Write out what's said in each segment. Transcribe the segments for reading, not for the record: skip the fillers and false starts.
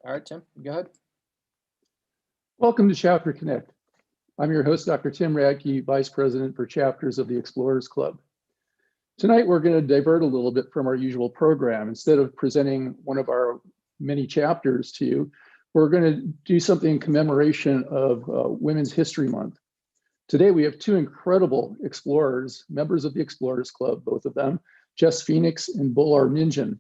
All right, Tim, go ahead. Welcome to Chapter Connect. I'm your host, Dr. Tim Radke, Vice President for Chapters of the Explorers Club. Tonight, we're going to divert a little bit from our usual program. Instead of presenting one of our many chapters to you, we're going to do something in commemoration of Women's History Month. Today, we have two incredible explorers, members of the Explorers Club, both of them, Jess Phoenix and Bolor Minjin.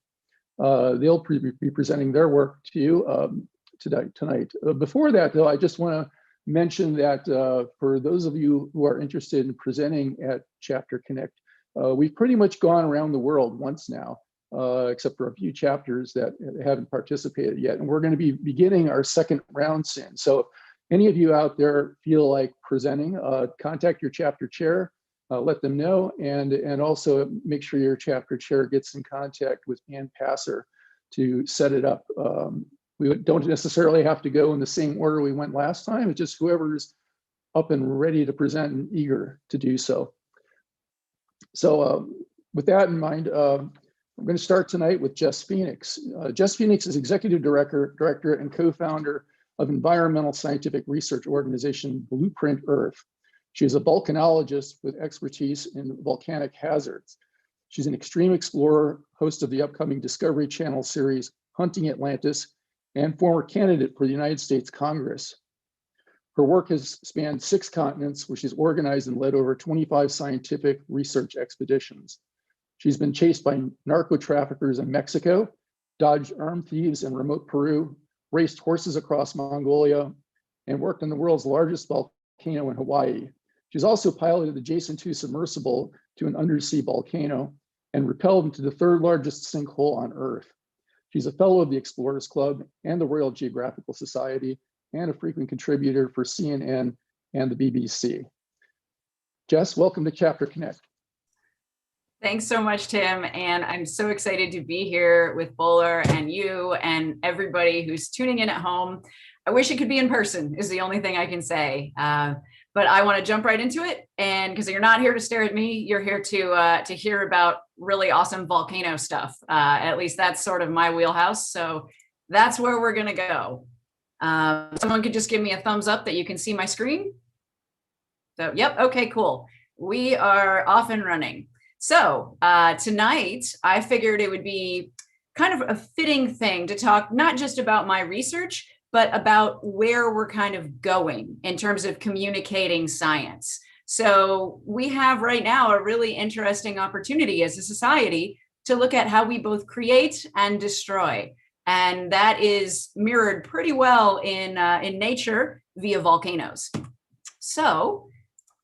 They'll be presenting their work to you tonight. Before that, though, I just want to mention that for those of you who are interested in presenting at Chapter Connect, we've pretty much gone around the world once now, except for a few chapters that haven't participated yet. And we're going to be beginning our second round soon. So if any of you out there feel like presenting, contact your chapter chair, let them know, and also make sure your chapter chair gets in contact with Ann Passer to set it up. We don't necessarily have to go in the same order we went last time. It's just whoever's up and ready to present and eager to do so. So with that in mind, I'm going to start tonight with Jess Phoenix. Jess Phoenix is Executive Director and co-founder of environmental scientific research organization Blueprint Earth. She is a volcanologist with expertise in volcanic hazards. She's an extreme explorer, host of the upcoming Discovery Channel series Hunting Atlantis, and former candidate for the United States Congress. Her work has spanned 6 continents, where she's organized and led over 25 scientific research expeditions. She's been chased by narco traffickers in Mexico, dodged armed thieves in remote Peru, raced horses across Mongolia, and worked on the world's largest volcano in Hawaii. She's also piloted the Jason 2 submersible to an undersea volcano and rappelled into the 3rd largest sinkhole on Earth. She's a fellow of the Explorers Club and the Royal Geographical Society, and a frequent contributor for CNN and the BBC. Jess, welcome to Chapter Connect. Thanks so much, Tim. And I'm so excited to be here with Bolor and you and everybody who's tuning in at home. I wish it could be in person is the only thing I can say. But I want to jump right into it. And because you're not here to stare at me, you're here to hear about really awesome volcano stuff. At least that's sort of my wheelhouse. So that's where we're going to go. Someone could just give me a thumbs up that you can see my screen. So, yep. Okay, cool. We are off and running. So tonight, I figured it would be kind of a fitting thing to talk not just about my research, but about where we're kind of going in terms of communicating science. So we have right now a really interesting opportunity as a society to look at how we both create and destroy. And that is mirrored pretty well in nature via volcanoes. So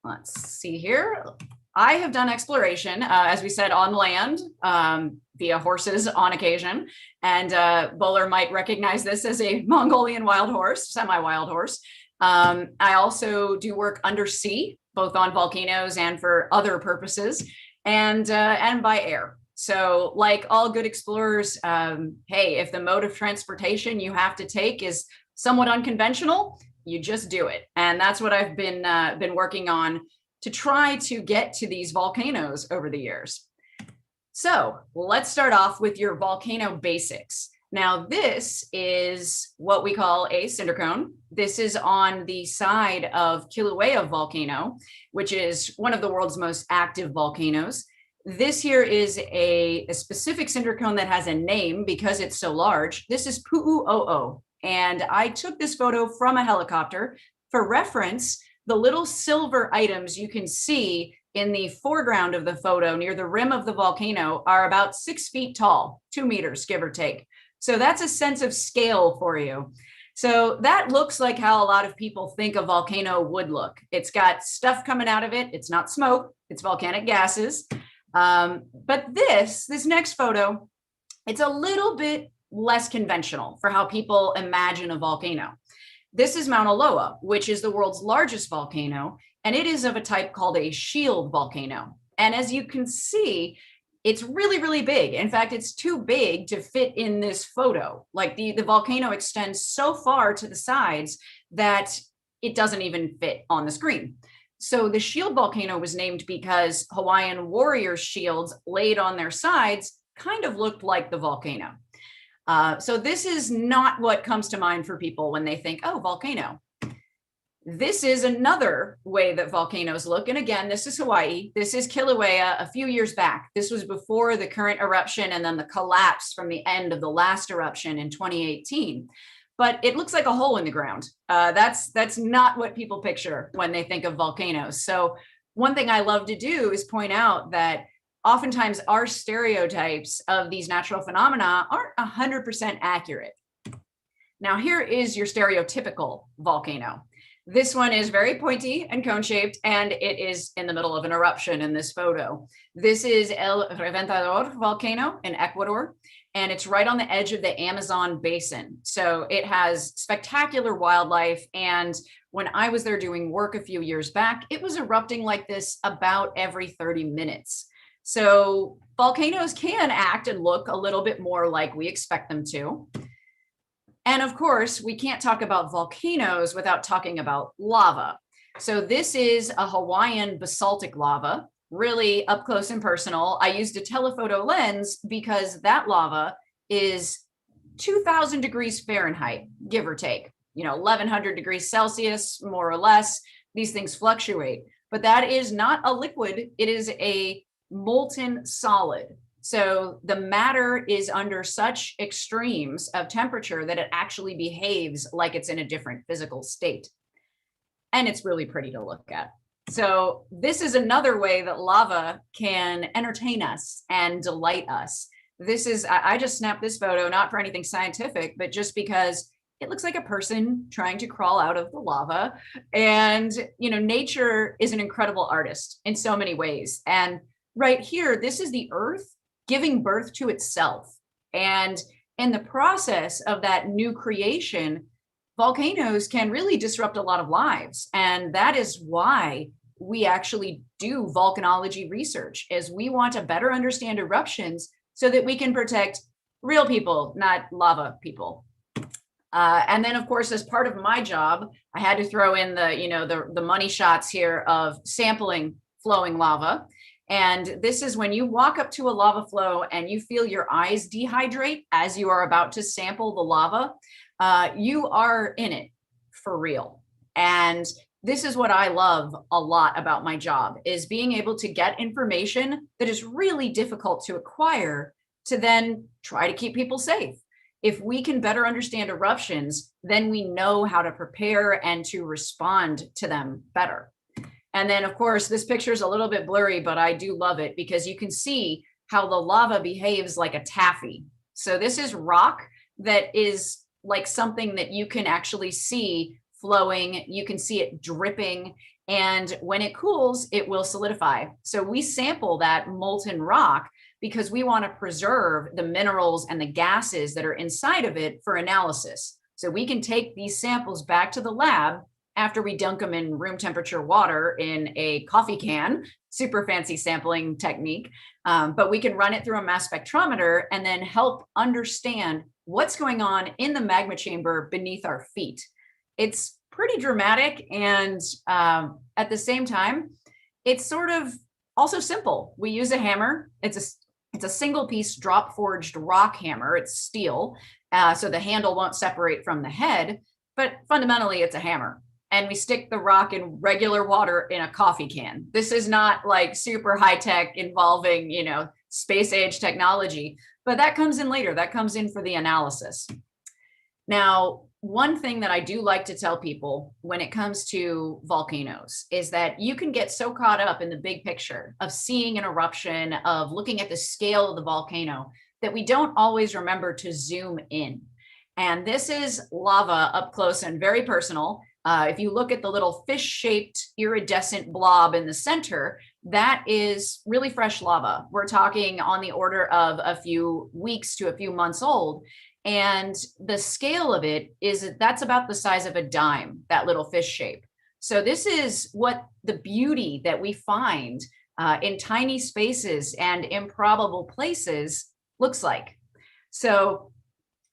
let's see here. I have done exploration, as we said, on land via horses on occasion. And Bolor might recognize this as a Mongolian wild horse, semi-wild horse. I also do work undersea, both on volcanoes and for other purposes, and by air. So like all good explorers, hey, if the mode of transportation you have to take is somewhat unconventional, you just do it. And that's what I've been working on to try to get to these volcanoes over the years. So let's start off with your volcano basics. Now, this is what we call a cinder cone. This is on the side of Kilauea volcano, which is one of the world's most active volcanoes. This here is a specific cinder cone that has a name because it's so large. This is Pu'u'o'o. And I took this photo from a helicopter. For reference, the little silver items you can see in the foreground of the photo near the rim of the volcano are about 6 feet tall, 2 meters, give or take. So that's a sense of scale for you. So that looks like how a lot of people think a volcano would look. It's got stuff coming out of it. It's not smoke, it's volcanic gases. But this next photo, it's a little bit less conventional for how people imagine a volcano. This is Mauna Loa, which is the world's largest volcano, and it is of a type called a shield volcano. And as you can see, it's really, really big. In fact, it's too big to fit in this photo. Like the volcano extends so far to the sides that it doesn't even fit on the screen. So the shield volcano was named because Hawaiian warrior shields laid on their sides kind of looked like the volcano. So this is not what comes to mind for people when they think, oh, volcano. This is another way that volcanoes look. And again, this is Hawaii. This is Kilauea a few years back. This was before the current eruption and then the collapse from the end of the last eruption in 2018. But it looks like a hole in the ground. That's not what people picture when they think of volcanoes. So one thing I love to do is point out that oftentimes our stereotypes of these natural phenomena aren't 100% accurate. Now, here is your stereotypical volcano. This one is very pointy and cone-shaped, and it is in the middle of an eruption in this photo. This is El Reventador volcano in Ecuador, and it's right on the edge of the Amazon basin. So it has spectacular wildlife, and when I was there doing work a few years back, it was erupting like this about every 30 minutes. So volcanoes can act and look a little bit more like we expect them to. And of course, we can't talk about volcanoes without talking about lava. So this is a Hawaiian basaltic lava, really up close and personal. I used a telephoto lens because that lava is 2000 degrees Fahrenheit, give or take, 1100 degrees Celsius, more or less. These things fluctuate, but that is not a liquid. It is a molten solid. So the matter is under such extremes of temperature that it actually behaves like it's in a different physical state. And it's really pretty to look at. So this is another way that lava can entertain us and delight us. This is, I just snapped this photo, not for anything scientific, but just because it looks like a person trying to crawl out of the lava. And, nature is an incredible artist in so many ways. And right here, this is the earth giving birth to itself. And in the process of that new creation, volcanoes can really disrupt a lot of lives. And that is why we actually do volcanology research, is we want to better understand eruptions so that we can protect real people, not lava people. And then, of course, as part of my job, I had to throw in the money shots here of sampling flowing lava. And this is when you walk up to a lava flow and you feel your eyes dehydrate as you are about to sample the lava, you are in it for real. And this is what I love a lot about my job, is being able to get information that is really difficult to acquire to then try to keep people safe. If we can better understand eruptions, then we know how to prepare and to respond to them better. And then, of course, this picture is a little bit blurry, but I do love it because you can see how the lava behaves like a taffy. So this is rock that is like something that you can actually see flowing. You can see it dripping. And when it cools, it will solidify. So we sample that molten rock because we want to preserve the minerals and the gases that are inside of it for analysis. So we can take these samples back to the lab after we dunk them in room temperature water in a coffee can, super fancy sampling technique. But we can run it through a mass spectrometer and then help understand what's going on in the magma chamber beneath our feet. It's pretty dramatic. And at the same time, it's sort of also simple. We use a hammer. It's a single piece drop forged rock hammer. It's steel. So the handle won't separate from the head, but fundamentally it's a hammer. And we stick the rock in regular water in a coffee can. This is not like super high tech involving, space age technology, but that comes in later. That comes in for the analysis. Now, one thing that I do like to tell people when it comes to volcanoes is that you can get so caught up in the big picture of seeing an eruption, of looking at the scale of the volcano, that we don't always remember to zoom in. And this is lava up close and very personal. If you look at the little fish-shaped iridescent blob in the center, that is really fresh lava. We're talking on the order of a few weeks to a few months old. And the scale of it is, that's about the size of a dime, that little fish shape. So this is what the beauty that we find in tiny spaces and improbable places looks like. So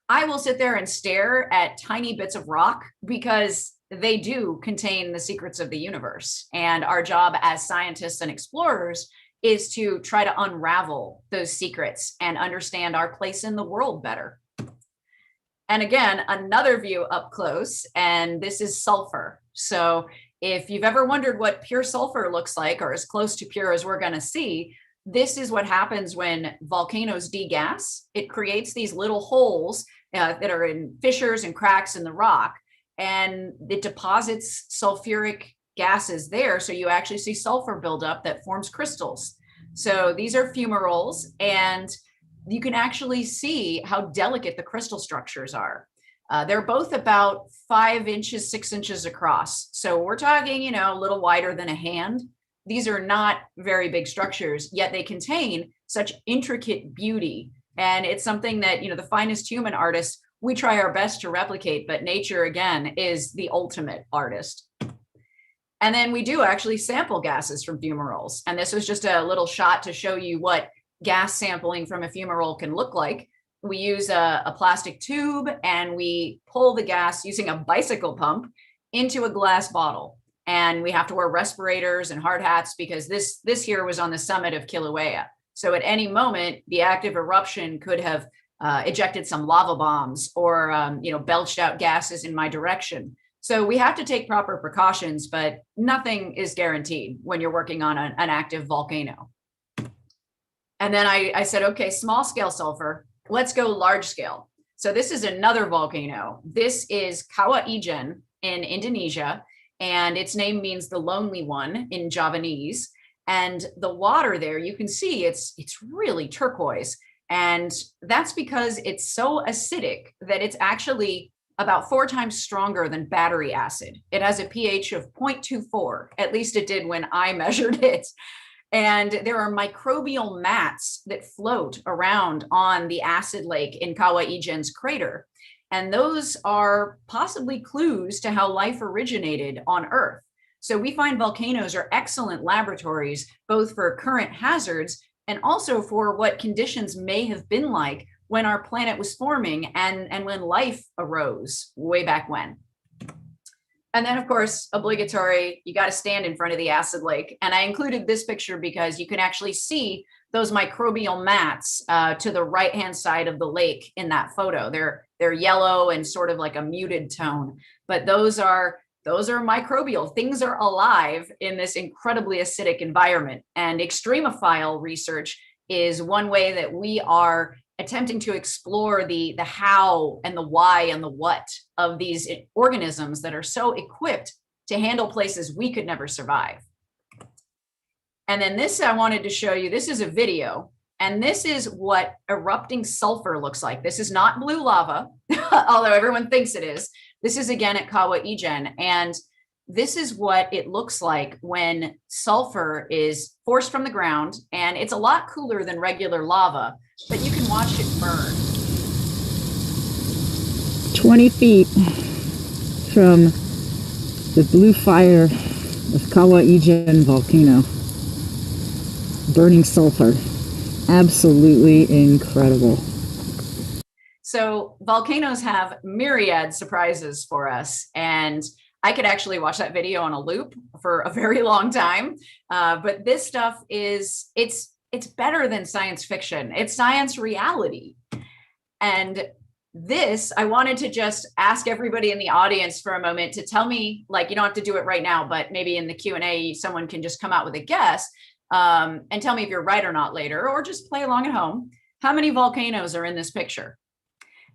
I will sit there and stare at tiny bits of rock because they do contain the secrets of the universe. And our job as scientists and explorers is to try to unravel those secrets and understand our place in the world better. And again, another view up close, and this is sulfur. So if you've ever wondered what pure sulfur looks like, or as close to pure as we're going to see, this is what happens when volcanoes degas. It creates these little holes that are in fissures and cracks in the rock, and it deposits sulfuric gases there. So you actually see sulfur buildup that forms crystals. So these are fumaroles, and you can actually see how delicate the crystal structures are. They're both about 5 inches, 6 inches across. So we're talking, a little wider than a hand. These are not very big structures, yet they contain such intricate beauty. And it's something that, the finest human artists, we try our best to replicate, but nature, again, is the ultimate artist. And then we do actually sample gases from fumaroles. And this was just a little shot to show you what gas sampling from a fumarole can look like. We use a plastic tube and we pull the gas using a bicycle pump into a glass bottle. And we have to wear respirators and hard hats because this here was on the summit of Kilauea. So at any moment, the active eruption could have ejected some lava bombs or belched out gases in my direction. So we have to take proper precautions, but nothing is guaranteed when you're working on an active volcano. And then I said, okay, small scale sulfur, let's go large scale. So this is another volcano. This is Kawah Ijen in Indonesia, and its name means the lonely one in Javanese. And the water there, you can see it's really turquoise. And that's because it's so acidic that it's actually about 4 times stronger than battery acid. It has a pH of 0.24, at least it did when I measured it. And there are microbial mats that float around on the acid lake in Kawah Ijen's crater. And those are possibly clues to how life originated on Earth. So we find volcanoes are excellent laboratories, both for current hazards and also for what conditions may have been like when our planet was forming and when life arose way back when. And then, of course, obligatory, you got to stand in front of the acid lake. And I included this picture because you can actually see those microbial mats to the right-hand side of the lake in that photo. They're yellow and sort of like a muted tone, but those are microbial. Things are alive in this incredibly acidic environment. And extremophile research is one way that we are attempting to explore the how and the why and the what of these organisms that are so equipped to handle places we could never survive. And then this, I wanted to show you, this is a video, and this is what erupting sulfur looks like. This is not blue lava, although everyone thinks it is. This is again at Kawah Ijen, and this is what it looks like when sulfur is forced from the ground, and it's a lot cooler than regular lava, but you can watch it burn. 20 feet from the blue fire of Kawah Ijen volcano. Burning sulfur. Absolutely incredible. So volcanoes have myriad surprises for us, and I could actually watch that video on a loop for a very long time. But this stuff it's better than science fiction. It's science reality. And this, I wanted to just ask everybody in the audience for a moment to tell me, like, you don't have to do it right now, but maybe in the Q&A, someone can just come out with a guess and tell me if you're right or not later, or just play along at home. How many volcanoes are in this picture?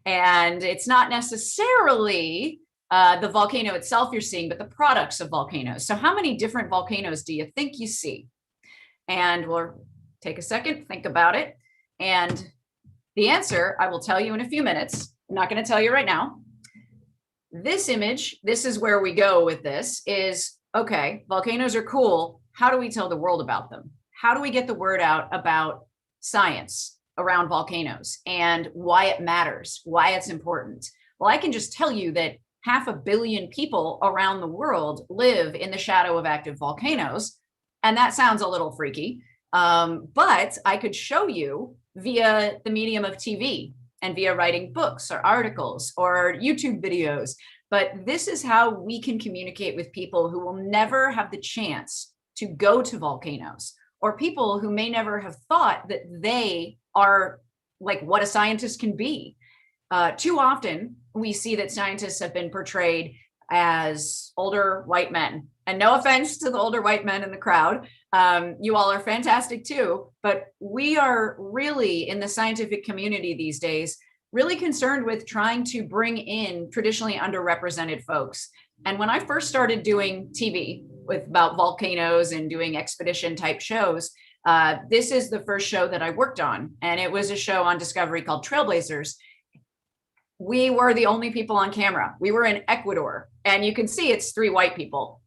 And it's not necessarily the volcano itself you're seeing, but the products of volcanoes. So how many different volcanoes do you think you see? And we'll take a second, think about it. And the answer, I will tell you in a few minutes. I'm not going to tell you right now. This image, this is where we go with this, is, okay, volcanoes are cool. How do we tell the world about them? How do we get the word out about science around volcanoes and why it matters, why it's important? Well, I can just tell you that 500 million people around the world live in the shadow of active volcanoes. And that sounds a little freaky, but I could show you via the medium of TV and via writing books or articles or YouTube videos. But this is how we can communicate with people who will never have the chance to go to volcanoes, or people who may never have thought that they are like what a scientist can be. too often we see that scientists have been portrayed as older white men. And no offense to the older white men in the crowd. You all are fantastic too, but we are really in the scientific community these days, really concerned with trying to bring in traditionally underrepresented folks. And when I first started doing TV with about volcanoes and doing expedition type shows, this is the first show that I worked on. And it was a show on Discovery called Trailblazers. We were the only people on camera. We were in Ecuador, and you can see it's 3 white people.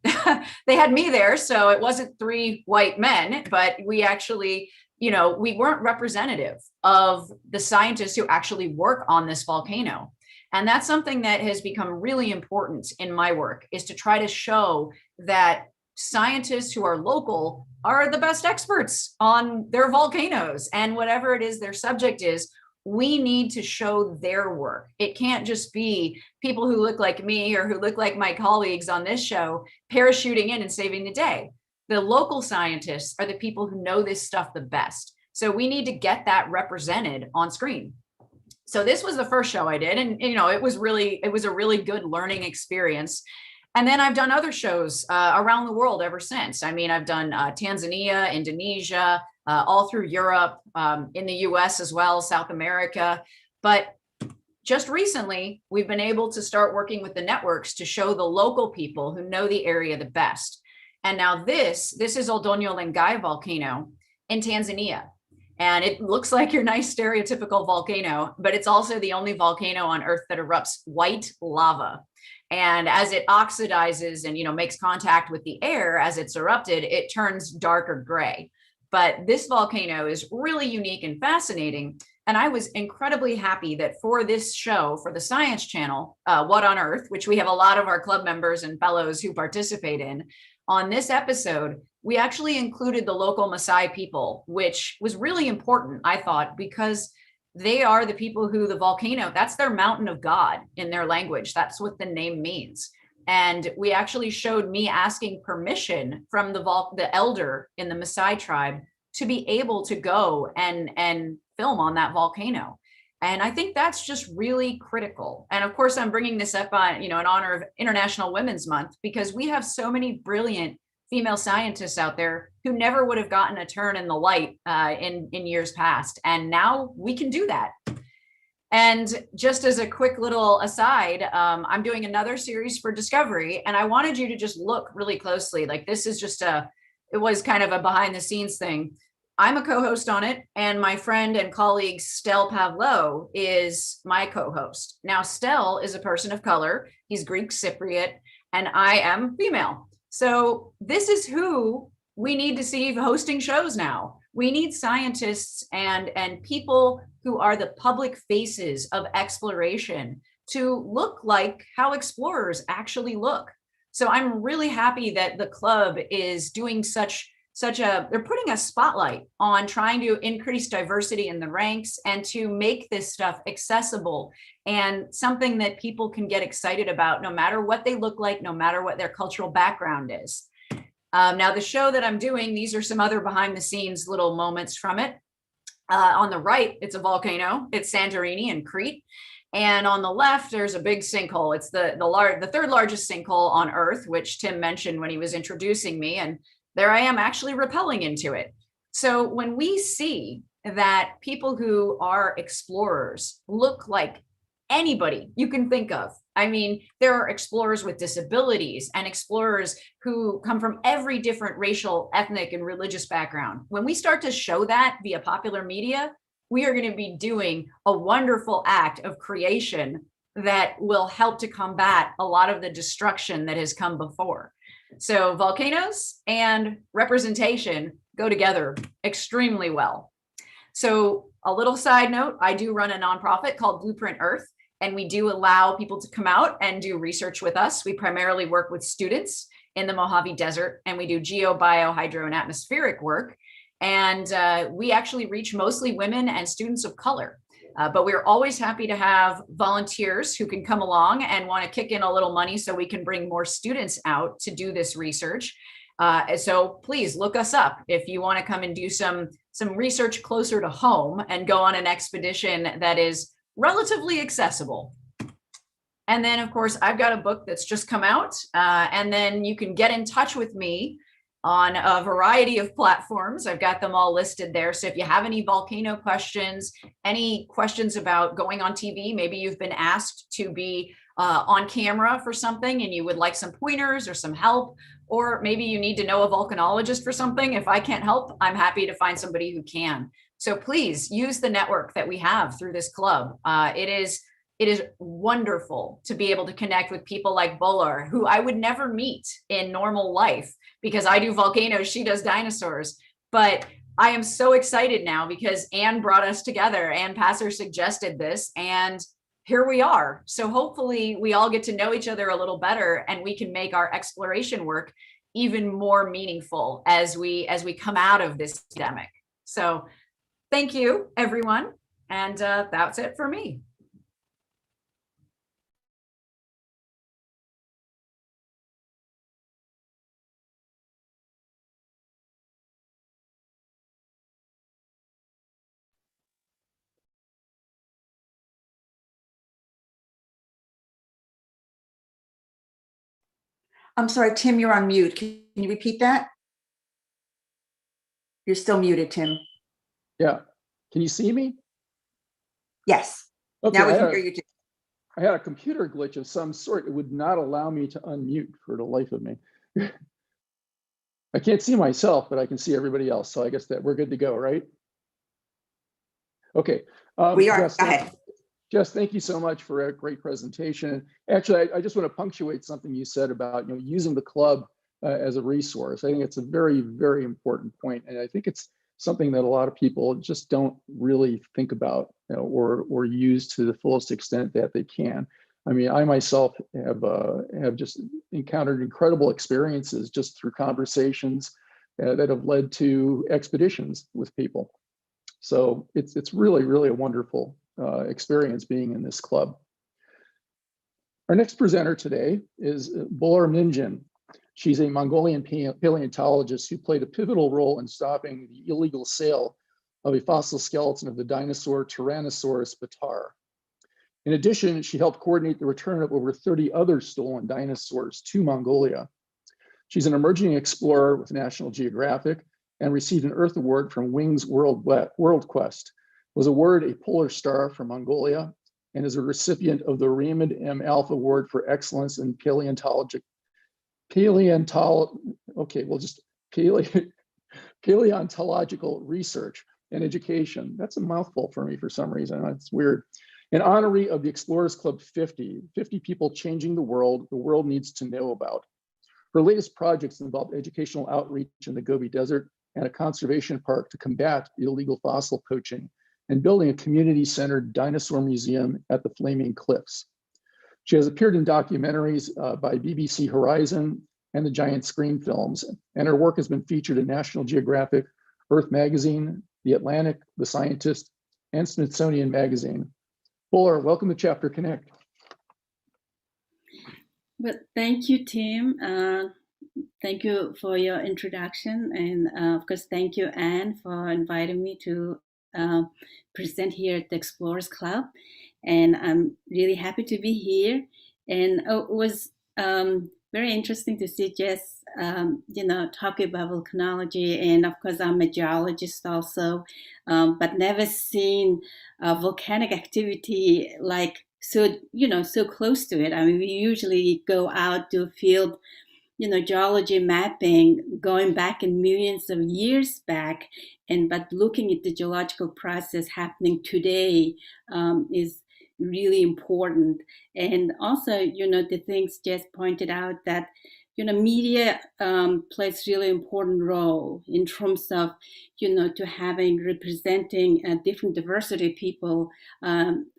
They had me there, so it wasn't 3 white men, but we actually, we weren't representative of the scientists who actually work on this volcano. And that's something that has become really important in my work, is to try to show that scientists who are local are the best experts on their volcanoes, and whatever it is their subject is, we need to show their work. It can't just be people who look like me or who look like my colleagues on this show parachuting in and saving the day. The local scientists are the people who know this stuff the best. So we need to get that represented on screen. So this was the first show I did, and it was a really good learning experience. And then I've done other shows around the world ever since. I mean, I've done Tanzania, Indonesia, all through Europe, in the US as well, South America. But just recently, we've been able to start working with the networks to show the local people who know the area the best. And now this is Oldonyo Lengai volcano in Tanzania. And it looks like your nice stereotypical volcano, but it's also the only volcano on Earth that erupts white lava. And as it oxidizes and makes contact with the air as it's erupted, it turns darker gray. But this volcano is really unique and fascinating. And I was incredibly happy that for this show, for the Science Channel, What on Earth, which we have a lot of our club members and fellows who participate in, on this episode, we actually included the local Maasai people, which was really important, I thought, because they are the people who the volcano, that's their mountain of God in their language. That's what the name means. And we actually showed me asking permission from the elder in the Maasai tribe to be able to go and film on that volcano. And I think that's just really critical. And of course, I'm bringing this up on, in honor of International Women's Month, because we have so many brilliant female scientists out there who never would have gotten a turn in the light in years past. And now we can do that. And just as a quick little aside, I'm doing another series for Discovery, and I wanted you to just look really closely. Like, this is just it was kind of a behind the scenes thing. I'm a co-host on it, and my friend and colleague Stel Pavlou is my co-host. Now, Stel is a person of color. He's Greek Cypriot, and I am female. So this is who we need to see hosting shows now. We need scientists and people who are the public faces of exploration to look like how explorers actually look. So I'm really happy that the club is doing they're putting a spotlight on trying to increase diversity in the ranks and to make this stuff accessible and something that people can get excited about, no matter what they look like, no matter what their cultural background is. Now, the show that I'm doing, these are some other behind the scenes little moments from it. On the right, it's a volcano. It's Santorini in Crete. And on the left, there's a big sinkhole. It's the third largest sinkhole on Earth, which Tim mentioned when he was introducing me. And there I am actually rappelling into it. So when we see that people who are explorers look like anybody you can think of, I mean, there are explorers with disabilities and explorers who come from every different racial, ethnic, and religious background. When we start to show that via popular media, we are going to be doing a wonderful act of creation that will help to combat a lot of the destruction that has come before. So volcanoes and representation go together extremely well. So a little side note, I do run a nonprofit called Blueprint Earth, and we do allow people to come out and do research with us. We primarily work with students in the Mojave Desert, and we do geo, bio, hydro, and atmospheric work. And we actually reach mostly women and students of color. But we're always happy to have volunteers who can come along and want to kick in a little money so we can bring more students out to do this research. So please look us up if you want to come and do some research closer to home and go on an expedition that is relatively accessible. And then, of course, I've got a book that's just come out, and then you can get in touch with me on a variety of platforms. I've got them all listed there. So if you have any volcano questions, any questions about going on TV, maybe you've been asked to be on camera for something and you would like some pointers or some help, or maybe you need to know a volcanologist for something. If I can't help, I'm happy to find somebody who can. So please use the network that we have through this club. It is wonderful to be able to connect with people like Bolor, who I would never meet in normal life because I do volcanoes, she does dinosaurs. But I am so excited now because Anne brought us together. Anne Passer suggested this, and here we are. So hopefully we all get to know each other a little better, and we can make our exploration work even more meaningful as we come out of this pandemic. So thank you, everyone. And that's it for me. I'm sorry, Tim, you're on mute. Can you repeat that? You're still muted, Tim. Yeah. Can you see me? Yes. Okay, Now we can hear you too. I had a computer glitch of some sort. It would not allow me to unmute for the life of me. I can't see myself, but I can see everybody else. So I guess that we're good to go, right? Okay. We are. Jess, Go ahead. Jess, thank you so much for a great presentation. Actually, I just want to punctuate something you said about using the club as a resource. I think it's a very, very important point, and I think it's something that a lot of people just don't really think about or use to the fullest extent that they can. I mean, I myself have just encountered incredible experiences just through conversations that have led to expeditions with people. So it's really, really a wonderful experience being in this club. Our next presenter today is Bolor Minjin. She's a Mongolian paleontologist who played a pivotal role in stopping the illegal sale of a fossil skeleton of the dinosaur Tyrannosaurus bataar. In addition, she helped coordinate the return of over 30 other stolen dinosaurs to Mongolia. She's an emerging explorer with National Geographic and received an Earth Award from Wings WorldQuest, was awarded a Polar Star from Mongolia, and is a recipient of the Raymond M. Alf Award for Excellence in Paleontological Research and Education. That's a mouthful for me for some reason. That's weird. An honoree of the Explorers Club 50 people changing the world needs to know about. Her latest projects involve educational outreach in the Gobi Desert and a conservation park to combat illegal fossil poaching, and building a community-centered dinosaur museum at the Flaming Cliffs. She has appeared in documentaries by BBC Horizon and the Giant Screen Films, and her work has been featured in National Geographic, Earth Magazine, The Atlantic, The Scientist, and Smithsonian Magazine. Bolor, welcome to Chapter Connect. Well, thank you, Tim. Thank you for your introduction. And of course, thank you, Anne, for inviting me to present here at the Explorers Club. And I'm really happy to be here. And it was very interesting to see Jess, talking about volcanology. And of course, I'm a geologist also, but never seen volcanic activity like so close to it. I mean, we usually go out to field, geology mapping, going back in millions of years back, but looking at the geological process happening today is really important. And also, the things Jess pointed out that, media plays really important role in terms of, to having representing a different diversity of people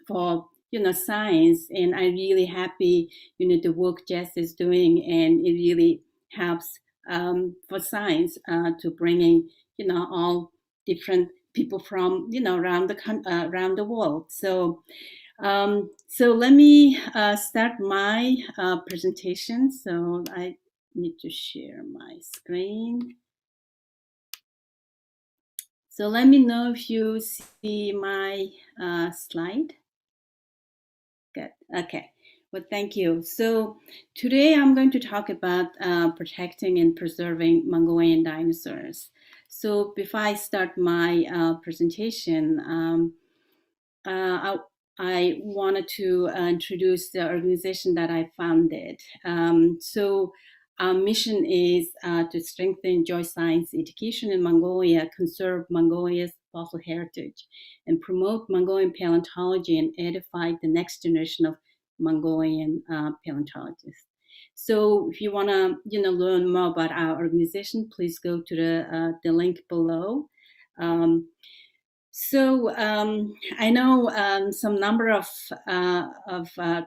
for science. And I'm really happy, the work Jess is doing, and it really helps for science to bringing, all different people from, around the world. So let me start my presentation. So I need to share my screen. So let me know if you see my slide. Good. Okay. Well, thank you. So today I'm going to talk about protecting and preserving Mongolian dinosaurs. So before I start my presentation, I wanted to introduce the organization that I founded. So our mission is to strengthen geoscience education in Mongolia, conserve Mongolia's fossil heritage, and promote Mongolian paleontology and edify the next generation of Mongolian paleontologists. So if you want to learn more about our organization, please go to the link below. I know some number of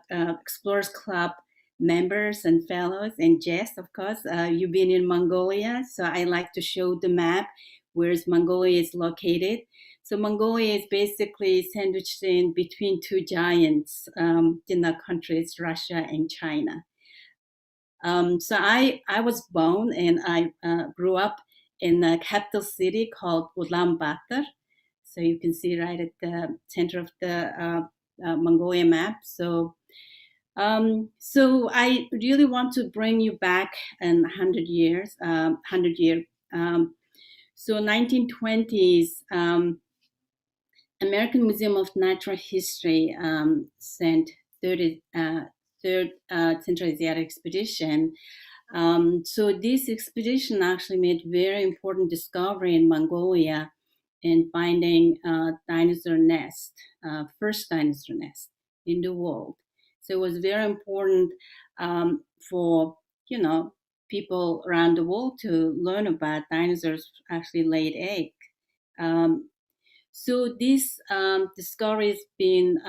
Explorers Club members and fellows, and Jess, of course, you've been in Mongolia. So I like to show the map where Mongolia is located. So Mongolia is basically sandwiched in between two giants in the countries, Russia and China. So I was born and I grew up in a capital city called Ulaanbaatar. So you can see right at the center of the Mongolia map. So I really want to bring you back in 100 years, 100 years. So 1920s, American Museum of Natural History sent third Central Asiatic expedition. So this expedition actually made very important discovery in Mongolia in finding dinosaur nest, first dinosaur nest in the world. So it was very important for people around the world to learn about dinosaurs actually laid egg. So this discovery been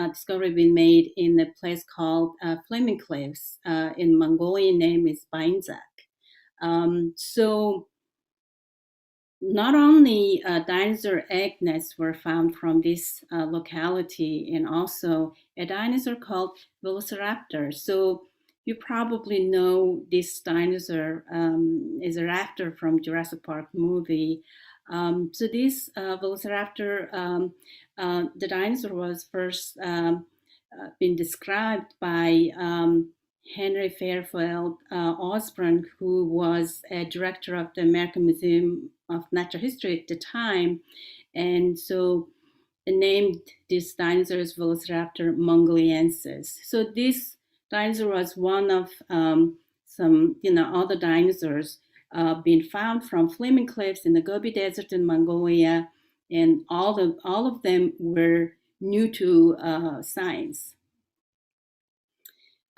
made in a place called Flaming Cliffs. In Mongolian name is Bainzak. So not only dinosaur egg nests were found from this locality, and also a dinosaur called Velociraptor. So you probably know this dinosaur is a raptor from Jurassic Park movie. So this Velociraptor, the dinosaur was first been described by Henry Fairfield Osborne, who was a director of the American Museum of Natural History at the time. And so named this dinosaur as Velociraptor mongoliensis. So this dinosaur was one of some other dinosaurs being found from Flaming Cliffs in the Gobi Desert in Mongolia, and all of them were new to science.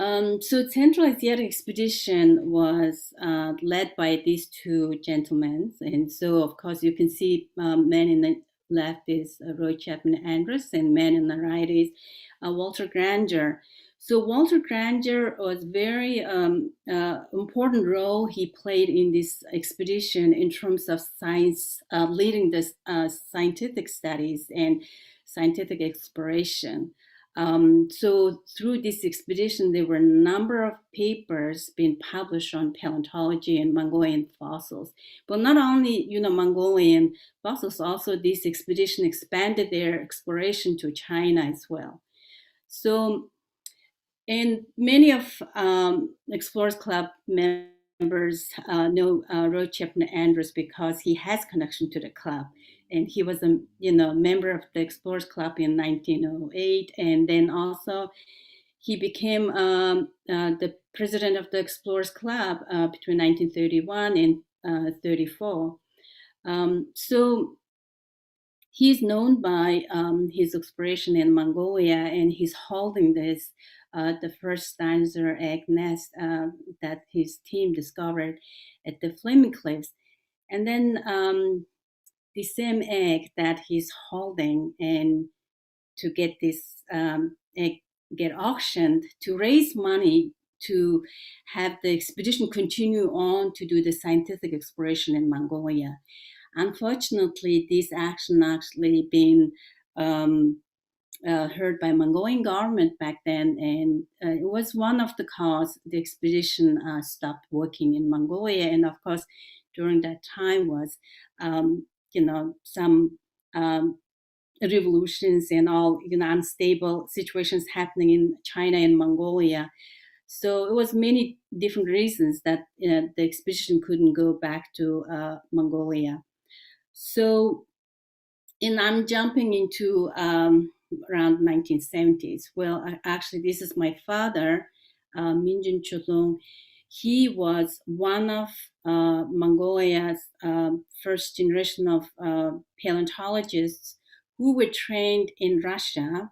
So Central Asiatic expedition was led by these two gentlemen, and so of course you can see man in the left is Roy Chapman Andrews, and man in the right is Walter Granger. So Walter Granger was very important role he played in this expedition in terms of science, leading the scientific studies and scientific exploration. So through this expedition, there were a number of papers being published on paleontology and Mongolian fossils. But not only, Mongolian fossils, also this expedition expanded their exploration to China as well. So, and many of Explorers Club members know Roy Chapman Andrews because he has connection to the club. And he was a member of the Explorers Club in 1908, and then also he became the president of the Explorers Club between 1931 and 34. So he's known by his exploration in Mongolia, and he's holding this the first dinosaur egg nest that his team discovered at the Flaming Cliffs, and then. The same egg that he's holding, and to get this egg get auctioned to raise money to have the expedition continue on to do the scientific exploration in Mongolia. Unfortunately, this action actually been heard by Mongolian government back then, and it was one of the cause the expedition stopped working in Mongolia. And of course, during that time was some revolutions and all, unstable situations happening in China and Mongolia. So it was many different reasons that the expedition couldn't go back to Mongolia. So, and I'm jumping into around 1970s. Well, actually, this is my father, Minjin Cholong. He was one of Mongolia's first generation of paleontologists who were trained in Russia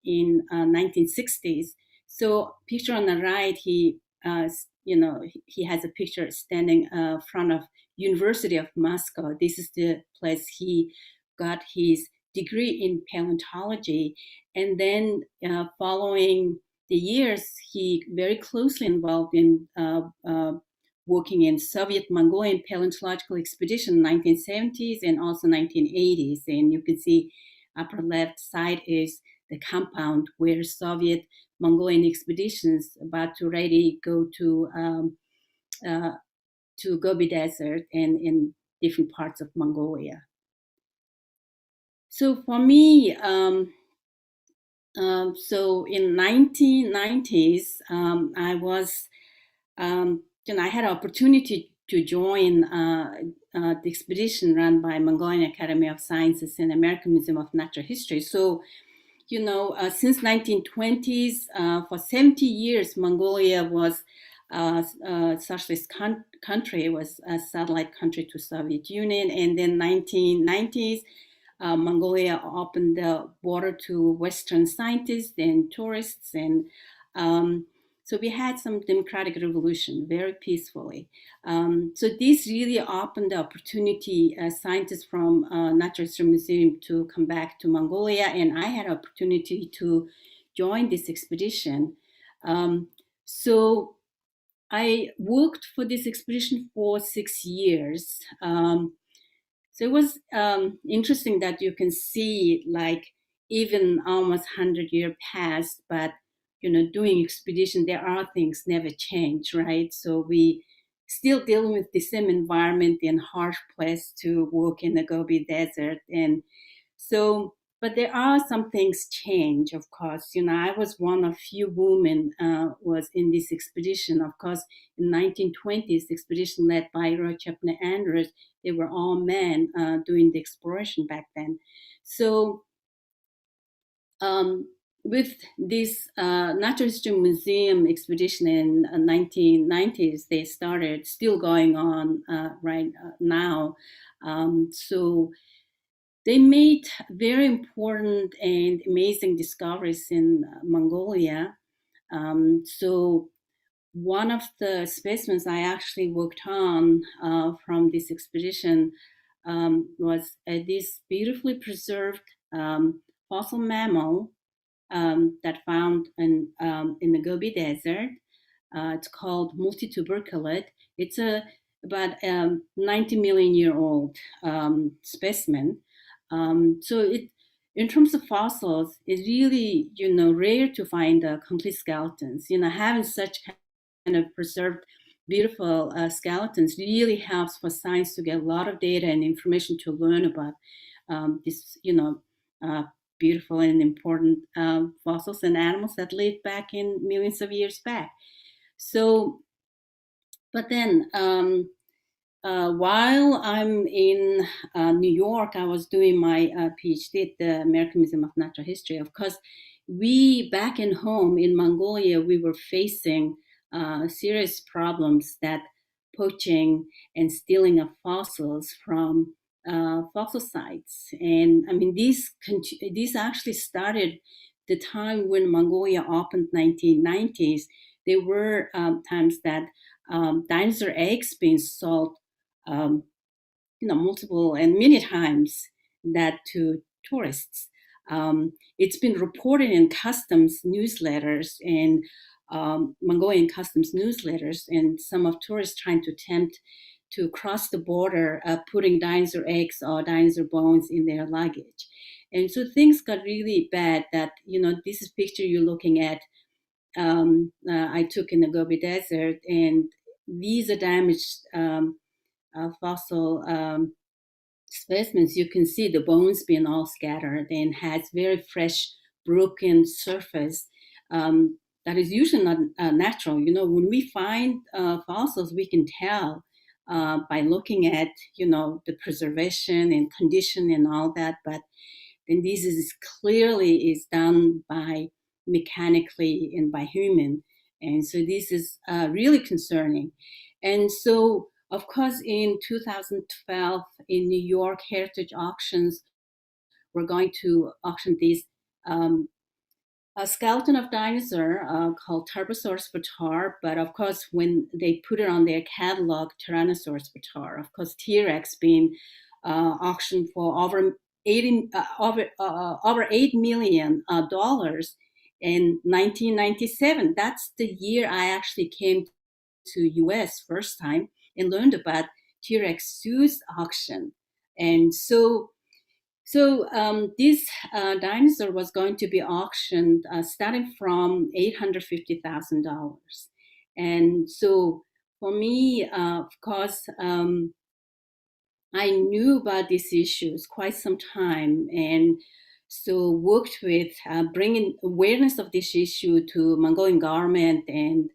in 1960s. So, picture on the right, he has a picture standing in front of University of Moscow. This is the place he got his degree in paleontology, and then following the years, he very closely involved in working in Soviet Mongolian paleontological expedition in 1970s and also 1980s. And you can see upper left side is the compound where Soviet Mongolian expeditions about to ready go to Gobi Desert and in different parts of Mongolia. So for me, so in 1990s, I was, I had an opportunity to join the expedition run by Mongolian Academy of Sciences and American Museum of Natural History. So, since 1920s, for 70 years, Mongolia was a socialist country, was a satellite country to Soviet Union, and then 1990s. Mongolia opened the border to Western scientists and tourists, and so we had some democratic revolution very peacefully. So this really opened the opportunity scientists from Natural History Museum to come back to Mongolia, and I had an opportunity to join this expedition. So I worked for this expedition for 6 years. So it was interesting that you can see, like, even almost 100 years passed, but doing expedition, there are things never change, right? So we still dealing with the same environment and harsh place to work in the Gobi Desert, and so. But there are some things change, of course. I was one of few women was in this expedition. Of course, in 1920s, expedition led by Rochep and Andrews, they were all men doing the exploration back then. So with this Natural History Museum expedition in 1990s, they started, still going on right now. So they made very important and amazing discoveries in Mongolia. So one of the specimens I actually worked on from this expedition was this beautifully preserved fossil mammal that found in the Gobi Desert. It's called multituberculate. It's about 90 million year old specimen. So it, in terms of fossils, it's really, rare to find complete skeletons. Having such kind of preserved, beautiful skeletons really helps for science to get a lot of data and information to learn about this, beautiful and important fossils and animals that lived back in millions of years back. So, but then while I'm in New York, I was doing my PhD at the American Museum of Natural History. Of course, we back in home in Mongolia, we were facing serious problems that poaching and stealing of fossils from fossil sites. And I mean, these actually started the time when Mongolia opened 1990s. There were times that dinosaur eggs being sold multiple and many times that to tourists. It's been reported in customs newsletters and Mongolian customs newsletters, and some of tourists trying to attempt to cross the border, putting dinosaur eggs or dinosaur bones in their luggage. And so things got really bad that, this is picture you're looking at, I took in the Gobi Desert, and these are damaged fossil specimens, you can see the bones being all scattered and has very fresh, broken surface that is usually not natural. When we find fossils, we can tell by looking at, the preservation and condition and all that. But then this is clearly is done by mechanically and by human. And so this is really concerning. And so, of course, in 2012, in New York Heritage Auctions, we're going to auction this a skeleton of dinosaur called Tarbosaurus bataar. But of course, when they put it on their catalog, Tyrannosaurus bataar, of course, T-Rex being auctioned for over $8 million in 1997. That's the year I actually came to US first time and learned about T-Rex zoos auction. And so this dinosaur was going to be auctioned starting from $850,000. And so for me, of course, I knew about these issues quite some time, and so worked with bringing awareness of this issue to Mongolian government and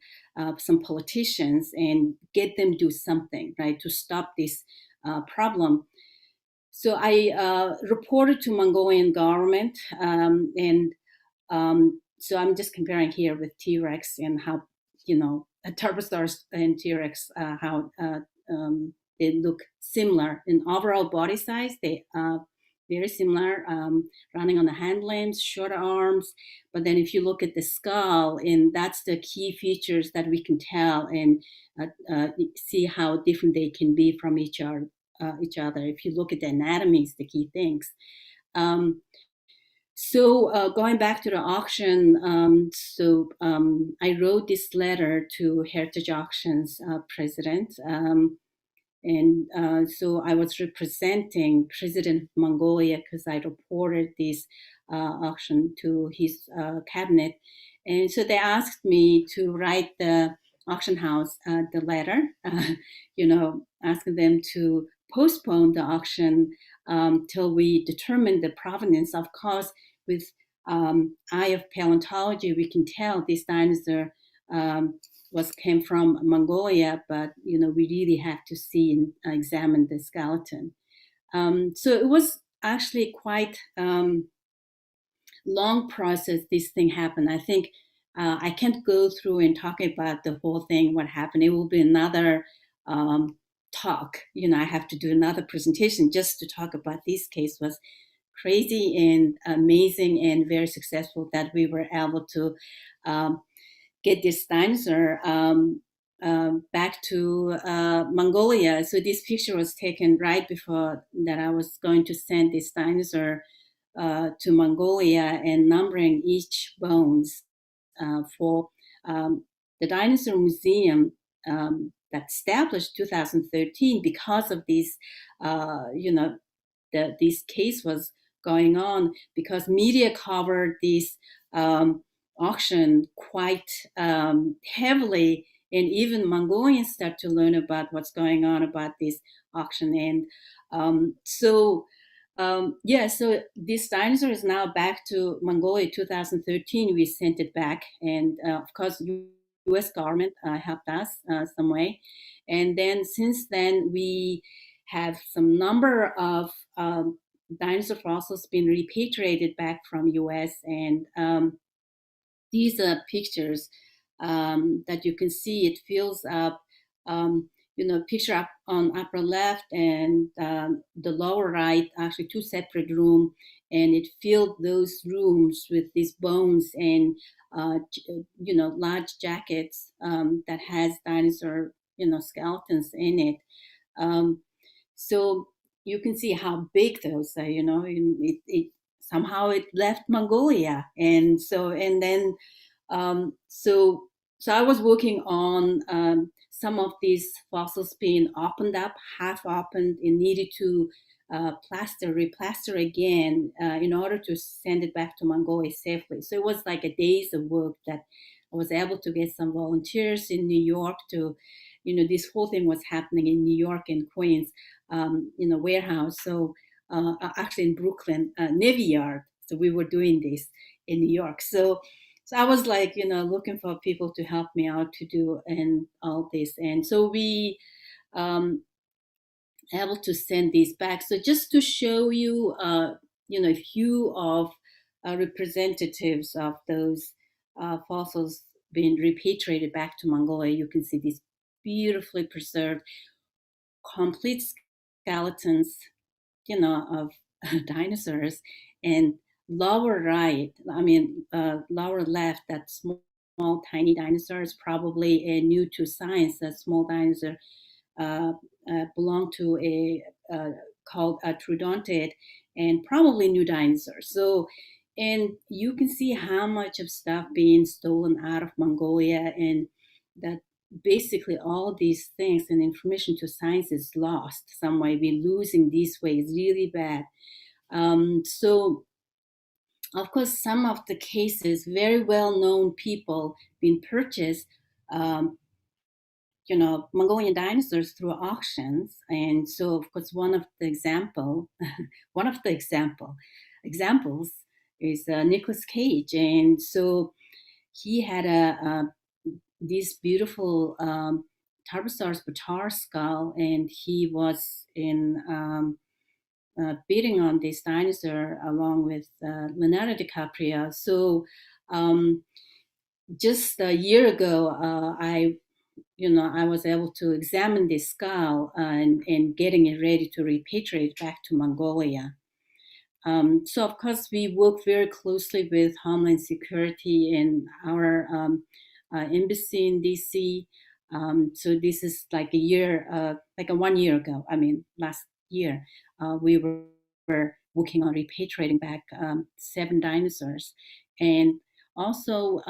some politicians and get them do something, right, to stop this problem. So I reported to Mongolian government, and so I'm just comparing here with T-Rex and how, Tarbosaurus and T-Rex, how they look similar in overall body size. They are very similar, running on the hind limbs, short arms. But then if you look at the skull, and that's the key features that we can tell and see how different they can be from each other. If you look at the anatomy, it's the key things. So going back to the auction, I wrote this letter to Heritage Auctions president, and so I was representing President of Mongolia because I reported this auction to his cabinet, and so they asked me to write the auction house the letter, asking them to postpone the auction till we determine the provenance. Of course, with eye of paleontology, we can tell this dinosaur came from Mongolia, but we really have to see and examine the skeleton. So it was actually quite long process. This thing happened. I think I can't go through and talk about the whole thing, what happened. It will be another talk. I have to do another presentation just to talk about this case. Was crazy and amazing and very successful that we were able to get this dinosaur back to Mongolia. So this picture was taken right before that I was going to send this dinosaur to Mongolia and numbering each bones for the Dinosaur Museum that established 2013 because of this, this case was going on because media covered this auction quite heavily, and even Mongolians start to learn about what's going on about this auction. And so this dinosaur is now back to Mongolia. 2013, we sent it back, and of course, U.S. government helped us some way. And then since then, we have some number of dinosaur fossils been repatriated back from U.S. And these are pictures that you can see. It fills up, picture up on upper left and the lower right, actually two separate rooms, and it filled those rooms with these bones and large jackets that has dinosaur skeletons in it. So you can see how big those are. It somehow it left Mongolia, and then so I was working on some of these fossils being opened up, half opened, and needed to replaster again in order to send it back to Mongolia safely. So it was like a days of work that I was able to get some volunteers in New York to, this whole thing was happening in New York and Queens. warehouse. So actually in Brooklyn, Navy Yard. So we were doing this in New York. So I was like, looking for people to help me out to do and all this. And so we able to send these back. So just to show you, a few of representatives of those fossils being repatriated back to Mongolia, you can see these beautifully preserved, complete skeletons, of dinosaurs. And lower right, lower left, that small tiny dinosaur is probably new to science. That small dinosaur belonged to a called a troodontid, and probably new dinosaurs. So, and you can see how much of stuff being stolen out of Mongolia, and that basically all these things and information to science is lost some way. We're losing these ways really bad. So of course, some of the cases, very well-known people being purchased, Mongolian dinosaurs through auctions. And so, of course, one of the examples is Nicolas Cage. And so he had this beautiful Tarbosaurus bataar skull, and he was in bidding on this dinosaur along with Leonardo DiCaprio. So just a year ago, I was able to examine this skull and getting it ready to repatriate back to Mongolia. So of course, we work very closely with Homeland Security and our embassy in DC. So this is like a year, like 1 year ago. Last year, we were working on repatriating back 7 dinosaurs. And also,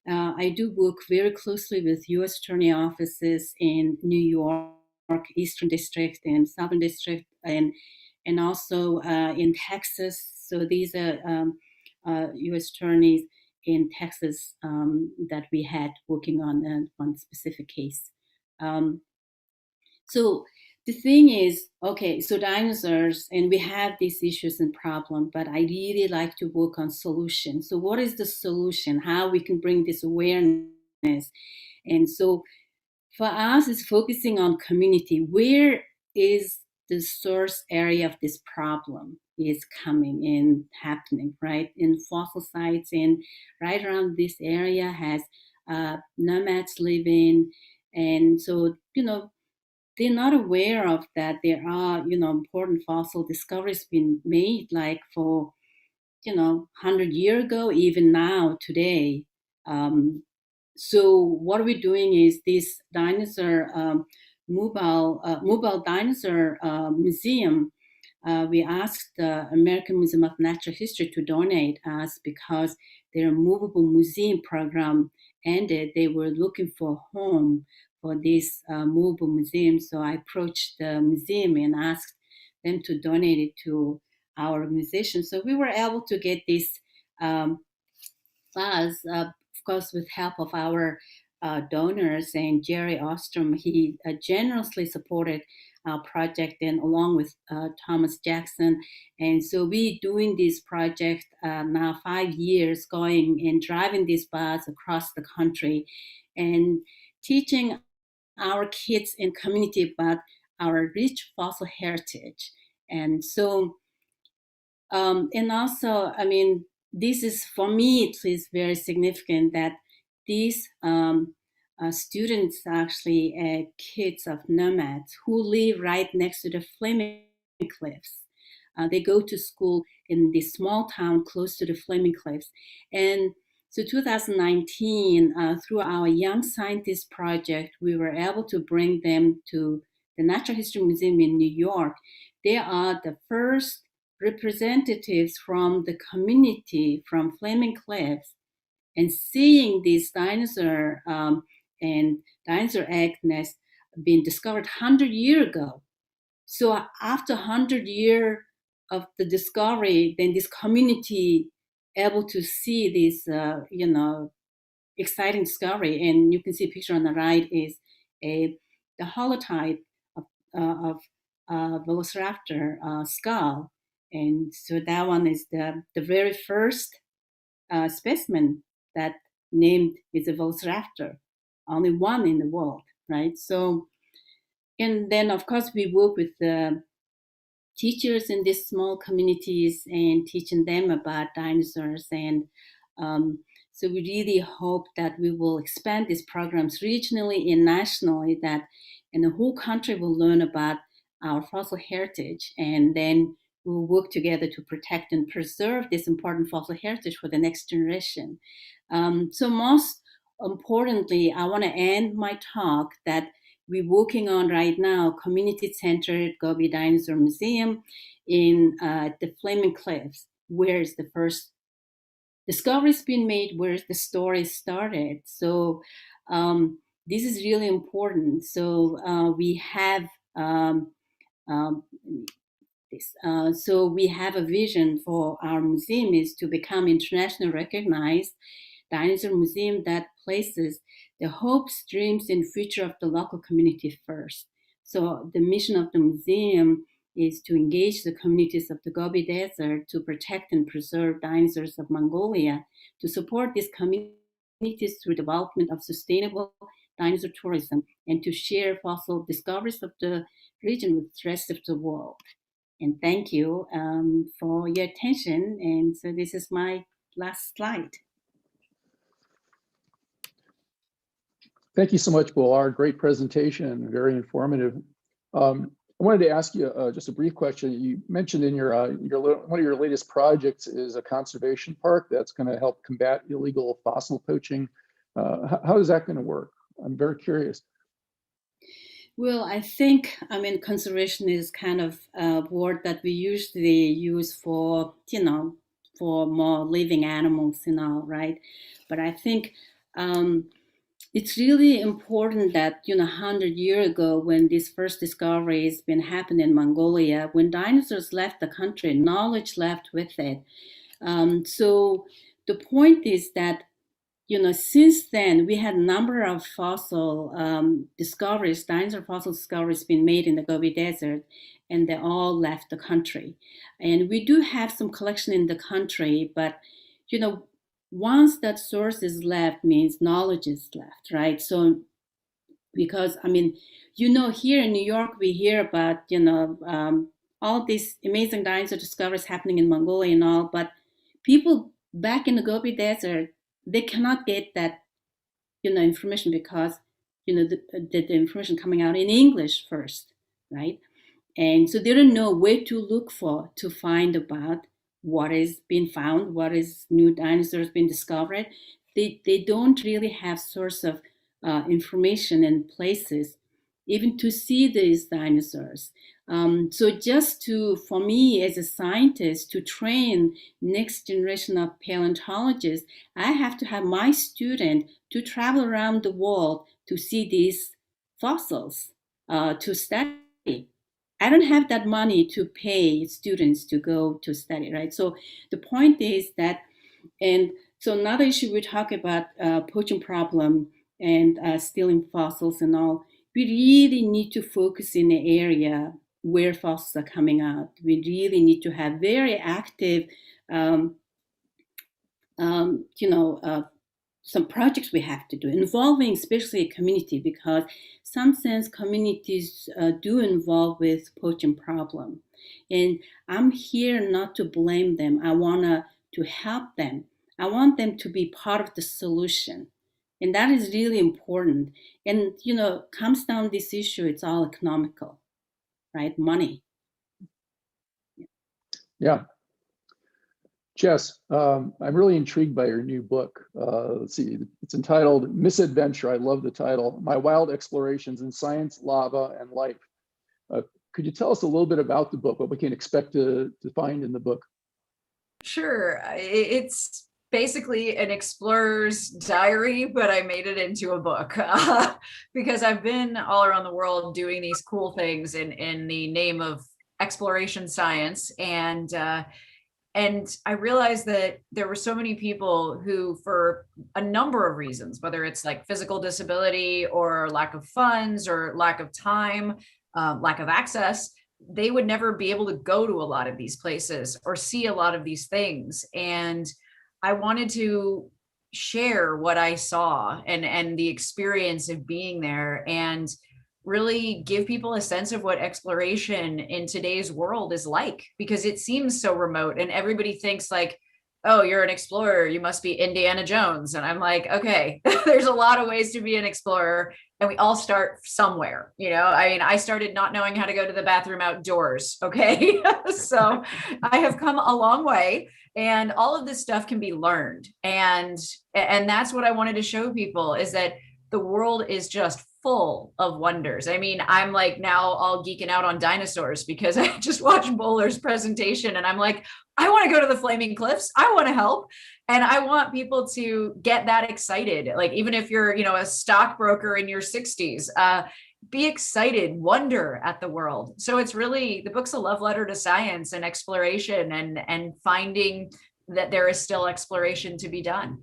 I do work very closely with U.S. Attorney offices in New York, Eastern District and Southern District, and also in Texas. So these are U.S. attorneys in Texas that we had working on one specific case. So the thing is, okay, so dinosaurs, and we have these issues and problems, but I really like to work on solutions. So what is the solution? How we can bring this awareness? And so for us, it's focusing on community. Where is the source area of this problem is coming and happening, right? In fossil sites, and right around this area has nomads living. And so, they're not aware of that. There are, important fossil discoveries being made like for, 100 years ago, even now, today. So what we're doing is this dinosaur, mobile dinosaur museum. We asked the American Museum of Natural History to donate us because their movable museum program ended. They were looking for a home for this movable museum. So I approached the museum and asked them to donate it to our organization. So we were able to get this funds, of course, with help of our donors. And Jerry Ostrom, he generously supported our project, and along with Thomas Jackson. And so we doing this project now 5 years, going and driving these bus across the country and teaching our kids and community about our rich fossil heritage. And so, and also, this is, for me, it is very significant that these students actually kids of nomads who live right next to the Flaming Cliffs. They go to school in this small town close to the Flaming Cliffs. And so 2019, through our Young Scientist project, we were able to bring them to the Natural History Museum in New York. They are the first representatives from the community from Flaming Cliffs, and seeing these dinosaur and dinosaur egg nest being discovered 100 years ago. So after 100 years of the discovery, then this community able to see this, exciting discovery. And you can see a picture on the right is the holotype of Velociraptor skull. And so that one is the very first specimen that named is a Velociraptor, only one in the world, right? So, and then of course we work with the teachers in these small communities and teaching them about dinosaurs. And so we really hope that we will expand these programs regionally and nationally, that and the whole country will learn about our fossil heritage, and then we'll work together to protect and preserve this important fossil heritage for the next generation. So most importantly, I want to end my talk that we're working on right now, community-centered Gobi Dinosaur Museum in the Flaming Cliffs, where is the first discoveries been made, where the story started. So this is really important. So we have this. So we have a vision for our museum is to become internationally recognized dinosaur museum that places the hopes, dreams, and future of the local community first. So the mission of the museum is to engage the communities of the Gobi Desert to protect and preserve dinosaurs of Mongolia, to support these communities through development of sustainable dinosaur tourism, and to share fossil discoveries of the region with the rest of the world. And thank you for your attention. And so this is my last slide. Thank you so much, Bolor. Great presentation, very informative. I wanted to ask you just a brief question. You mentioned in your one of your latest projects is a conservation park that's going to help combat illegal fossil poaching. How is that going to work? I'm very curious. Well, I think, conservation is kind of a word that we usually use for, for more living animals and all, right? But I think it's really important that, 100 years ago, when this first discovery has been happening in Mongolia, when dinosaurs left the country, knowledge left with it. So the point is that, since then, we had a number of fossil discoveries, dinosaur fossil discoveries been made in the Gobi Desert, and they all left the country. And we do have some collection in the country, but, once that source is left means knowledge is left, right? So, because, here in New York, we hear about, all these amazing dinosaur discoveries happening in Mongolia and all, but people back in the Gobi Desert, they cannot get that, information because, the information coming out in English first, right? And so they don't know where to look for to find about what is being found, what is new dinosaurs being discovered. They don't really have source of information and places even to see these dinosaurs. So just for me as a scientist, to train next generation of paleontologists, I have to have my student to travel around the world to see these fossils, to study. I don't have that money to pay students to go to study, right? So the point is that, and so another issue we talk about poaching problem and stealing fossils and all, we really need to focus in the area where fossils are coming out. We really need to have very active, some projects we have to do, involving especially a community, because some sense communities do involve with poaching problem. And I'm here not to blame them. I want to help them. I want them to be part of the solution. And that is really important. And, comes down this issue, it's all economical, right? Money. Yeah. Jess, I'm really intrigued by your new book. Let's see, it's entitled Misadventure. I love the title. My Wild Explorations in Science, Lava, and Life. Could you tell us a little bit about the book, what we can expect to find in the book? Sure. It's basically an explorer's diary, but I made it into a book because I've been all around the world doing these cool things in the name of exploration science. And I realized that there were so many people who, for a number of reasons, whether it's like physical disability or lack of funds or lack of time, lack of access, they would never be able to go to a lot of these places or see a lot of these things. And I wanted to share what I saw and the experience of being there, and really give people a sense of what exploration in today's world is like, because it seems so remote and everybody thinks like, oh, you're an explorer, you must be Indiana Jones. And I'm like, okay, there's a lot of ways to be an explorer, and we all start somewhere. I mean, I started not knowing how to go to the bathroom outdoors. Okay. So I have come a long way, and all of this stuff can be learned. And that's what I wanted to show people, is that the world is just full of wonders. I mean, I'm like now all geeking out on dinosaurs because I just watched Bolor's presentation, and I'm like, I want to go to the Flaming Cliffs. I want to help. And I want people to get that excited. Like, even if you're, a stockbroker in your 60s, be excited, wonder at the world. So it's really, the book's a love letter to science and exploration, and finding that there is still exploration to be done.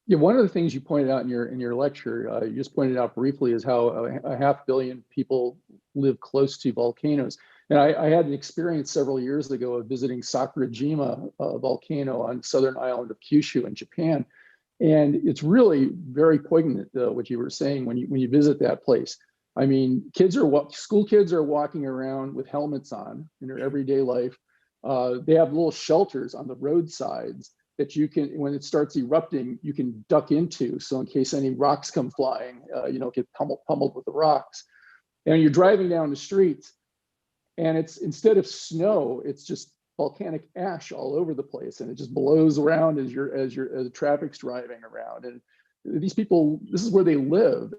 Yeah, one of the things you pointed out in your lecture, you just pointed out briefly, is how a 500 million people live close to volcanoes. And I had an experience several years ago of visiting Sakurajima volcano on southern island of Kyushu in Japan. And it's really very poignant, what you were saying when you visit that place. I mean, school kids are walking around with helmets on in their everyday life. They have little shelters on the roadsides that you can, when it starts erupting, you can duck into. So in case any rocks come flying, you don't get pummeled with the rocks. And you're driving down the streets, and it's, instead of snow, it's just volcanic ash all over the place, and it just blows around as the traffic's driving around. And these people, this is where they live.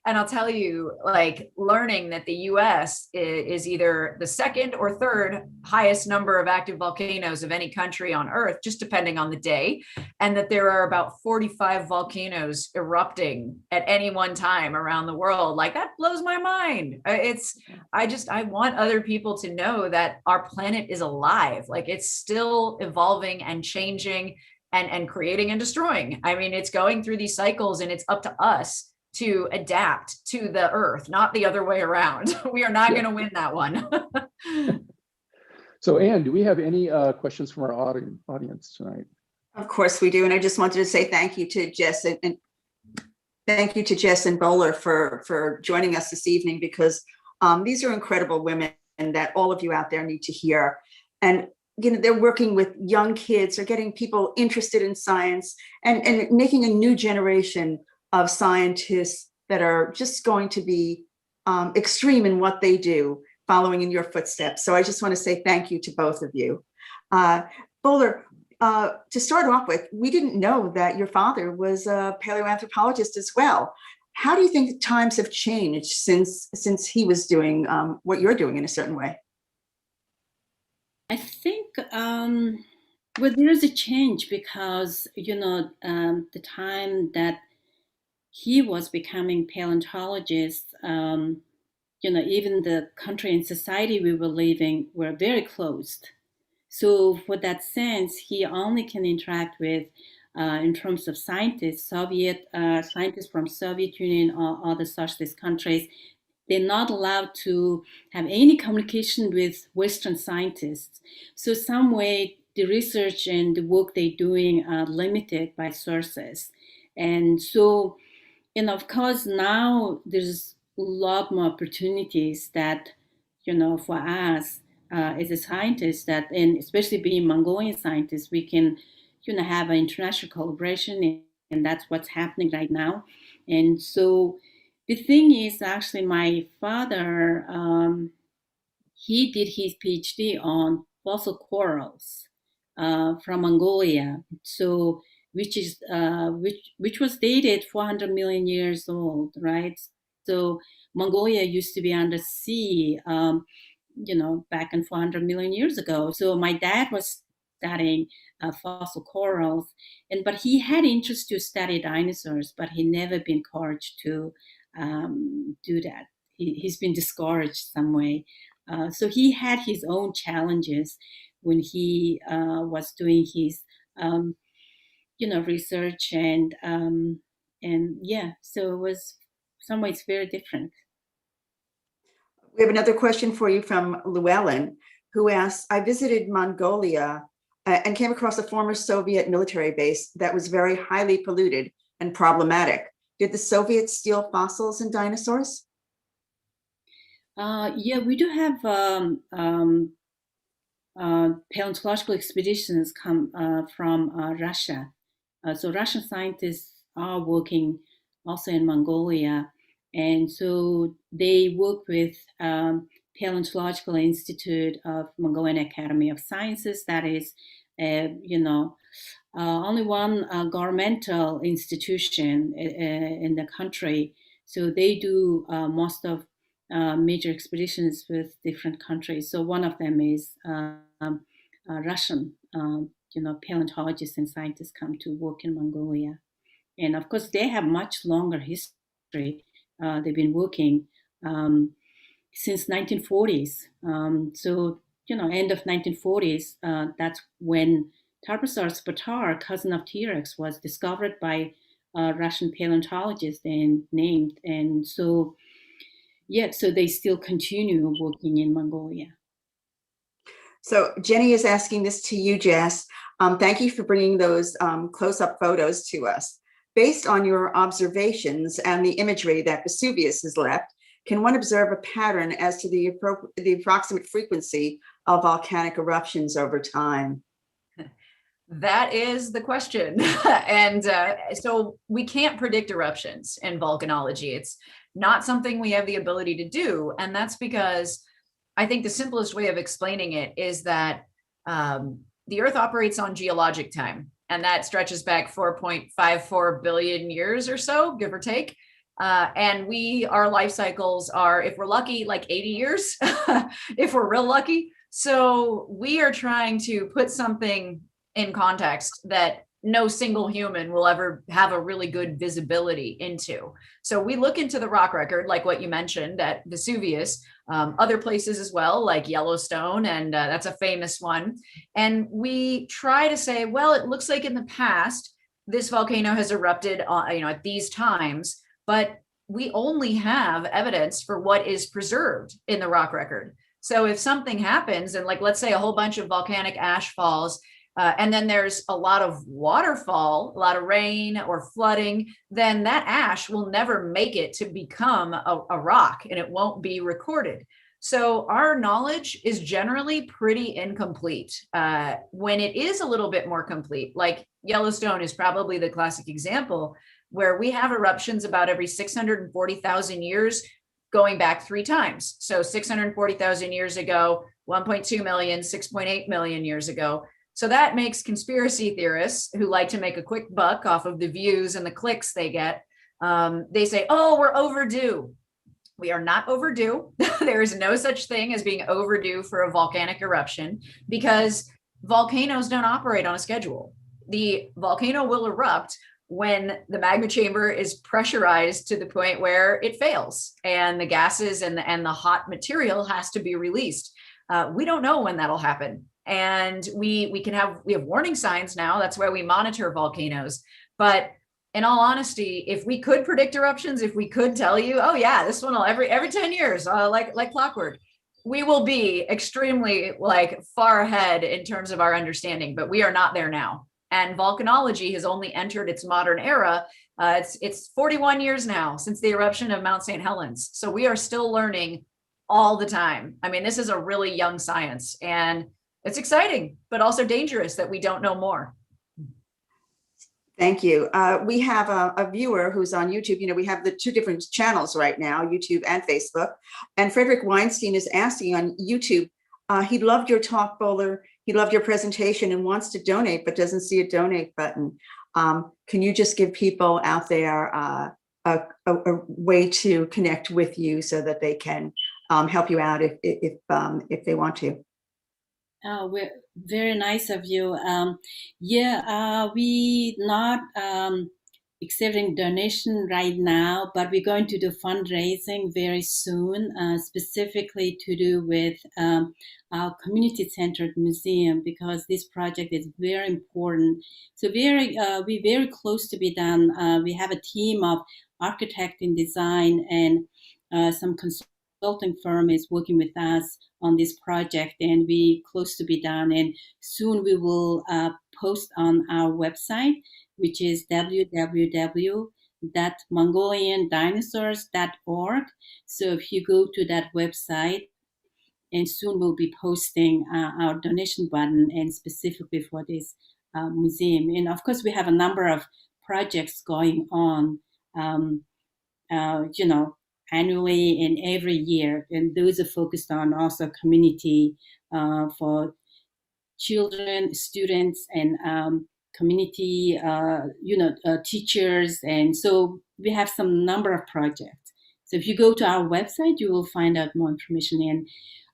And I'll tell you, like, learning that the US is either the second or third highest number of active volcanoes of any country on Earth, just depending on the day, and that there are about 45 volcanoes erupting at any one time around the world. Like, that blows my mind. I want other people to know that our planet is alive. Like, it's still evolving and changing and creating and destroying. I mean, it's going through these cycles, and it's up to us to adapt to the Earth, not the other way around. We are not going to win that one. So, Anne, do we have any questions from our audience tonight? Of course we do. And I just wanted to say thank you to Jess and thank you to Jess and Bolor for joining us this evening, because these are incredible women that all of you out there need to hear. And they're working with young kids, they're getting people interested in science, and making a new generation of scientists that are just going to be extreme in what they do, following in your footsteps. So I just want to say thank you to both of you. Bolor, to start off with, we didn't know that your father was a paleoanthropologist as well. How do you think the times have changed since he was doing what you're doing in a certain way? I think well, there is a change because, the time that he was becoming paleontologist, even the country and society we were living were very closed. So for that sense, he only can interact with, in terms of scientists, Soviet scientists from Soviet Union or other socialist countries. They're not allowed to have any communication with Western scientists. So some way the research and the work they're doing are limited by sources. And so, and of course, now there's a lot more opportunities that, for us as a scientist, that, and especially being Mongolian scientists, we can, have an international collaboration, and that's what's happening right now. And so the thing is, actually, my father, he did his PhD on fossil corals from Mongolia. So which was dated 400 million years old, right? So Mongolia used to be under sea, back in 400 million years ago. So my dad was studying fossil corals, but he had interest to study dinosaurs, but he never been encouraged to do that. He's been discouraged some way. So he had his own challenges when he was doing his, research and yeah, so it was some ways very different. We have another question for you from Llewellyn, who asks, I visited Mongolia and came across a former Soviet military base that was very highly polluted and problematic. Did the Soviets steal fossils and dinosaurs? Yeah, we do have paleontological expeditions come from Russia. So Russian scientists are working also in Mongolia. And so they work with Paleontological Institute of Mongolian Academy of Sciences. That is, only one governmental institution in the country. So they do most of major expeditions with different countries. So one of them is Russian, paleontologists and scientists come to work in Mongolia. And of course, they have much longer history. They've been working since 1940s. So, end of 1940s, that's when Tarbosaurus bataar, cousin of T-Rex, was discovered by a Russian paleontologist and named. And so, yeah, so they still continue working in Mongolia. So Jenny is asking this to you, Jess. Thank you for bringing those close-up photos to us. Based on your observations and the imagery that Vesuvius has left, can one observe a pattern as to the approximate frequency of volcanic eruptions over time? That is the question. And so we can't predict eruptions in volcanology. It's not something we have the ability to do. And that's because I think the simplest way of explaining it is that the Earth operates on geologic time, and that stretches back 4.54 billion years or so, give or take. And our life cycles are, if we're lucky, like 80 years, if we're real lucky. So we are trying to put something in context that no single human will ever have a really good visibility into. So we look into the rock record, like what you mentioned at Vesuvius, other places as well, like Yellowstone, and that's a famous one. And we try to say, well, it looks like in the past, this volcano has erupted at these times, but we only have evidence for what is preserved in the rock record. So if something happens, and like, let's say a whole bunch of volcanic ash falls, and then there's a lot of waterfall, a lot of rain or flooding, then that ash will never make it to become a rock, and it won't be recorded. So our knowledge is generally pretty incomplete. When it is a little bit more complete, like Yellowstone is probably the classic example, where we have eruptions about every 640,000 years, going back 3 times. So 640,000 years ago, 1.2 million, 6.8 million years ago. So that makes conspiracy theorists who like to make a quick buck off of the views and the clicks they get, they say, oh, we're overdue. We are not overdue. There is no such thing as being overdue for a volcanic eruption, because volcanoes don't operate on a schedule. The volcano will erupt when the magma chamber is pressurized to the point where it fails and the gases and the hot material has to be released. We don't know when that'll happen. And we have warning signs now. That's why we monitor volcanoes. But in all honesty, if we could predict eruptions, if we could tell you, oh yeah, this one will every 10 years, like clockwork, we will be extremely far ahead in terms of our understanding, but we are not there now. And volcanology has only entered its modern era. It's 41 years now since the eruption of Mount St. Helens. So we are still learning all the time. I mean, this is a really young science, and it's exciting, but also dangerous that we don't know more. Thank you. We have a viewer who's on YouTube. We have the 2 different channels right now, YouTube and Facebook. And Frederick Weinstein is asking on YouTube, he loved your talk, Bolor. He loved your presentation and wants to donate, but doesn't see a donate button. Can you just give people out there a way to connect with you so that they can help you out if they want to? Oh, very nice of you. We not accepting donation right now, but we're going to do fundraising very soon, specifically to do with our community-centered museum, because this project is very important. So we're very close to be done. We have a team of architect and design, and some consulting firm is working with us on this project, and we close to be done. And soon we will post on our website, which is www.mongoliandinosaurs.org. So if you go to that website, and soon we'll be posting our donation button, and specifically for this museum. And of course, we have a number of projects going on, annually and every year. And those are focused on also community for children, students, and community, teachers. And so we have some number of projects. So if you go to our website, you will find out more information.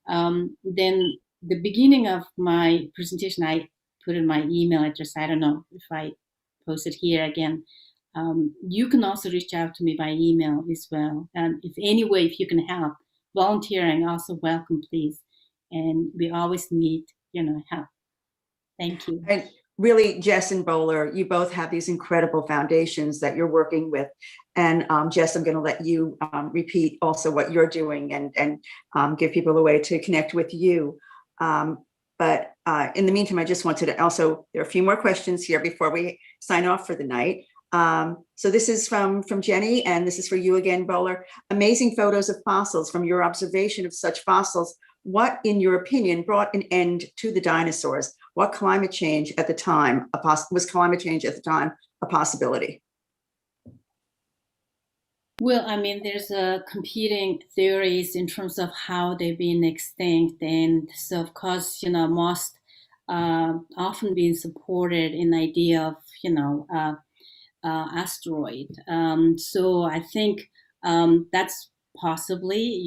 And then the beginning of my presentation, I put in my email address. I don't know if I post it here again. You can also reach out to me by email as well. And if you can help, volunteering also welcome, please. And we always need, help. Thank you. And really, Jess and Bolor, you both have these incredible foundations that you're working with. And Jess, I'm going to let you repeat also what you're doing and give people a way to connect with you. But in the meantime, I just wanted to also, there are a few more questions here before we sign off for the night. So this is from Jenny, and this is for you again, Bolor. Amazing photos of fossils. From your observation of such fossils, what, in your opinion, brought an end to the dinosaurs? What climate change at the time, was climate change at the time a possibility? Well, I mean, there's competing theories in terms of how they've been extinct. And so, of course, most often being supported in the idea of, asteroid. So I think that's possibly,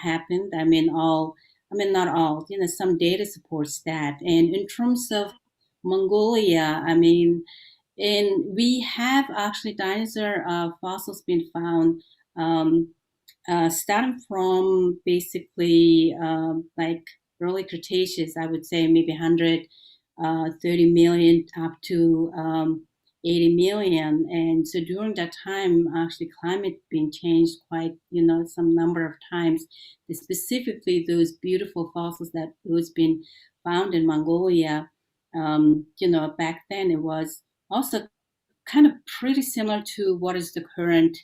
happened. I mean, not all, some data supports that. And in terms of Mongolia, I mean, and we have actually dinosaur fossils been found starting from basically like early Cretaceous, I would say maybe 130 million up to 80 million. And so during that time, actually climate being changed quite, some number of times. Specifically those beautiful fossils that was been found in Mongolia, back then it was also kind of pretty similar to what is the current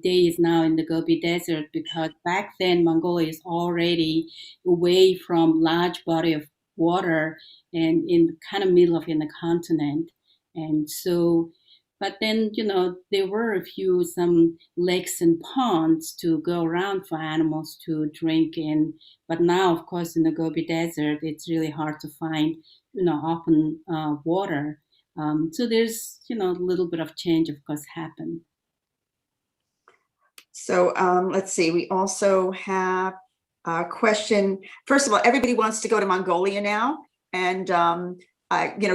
days now in the Gobi Desert, because back then Mongolia is already away from large body of water and in kind of middle of in the continent. And so, but then, there were some lakes and ponds to go around for animals to drink in. But now, of course, in the Gobi Desert, it's really hard to find, open water. So there's, a little bit of change, of course, happened. So let's see, we also have a question. First of all, everybody wants to go to Mongolia now. And,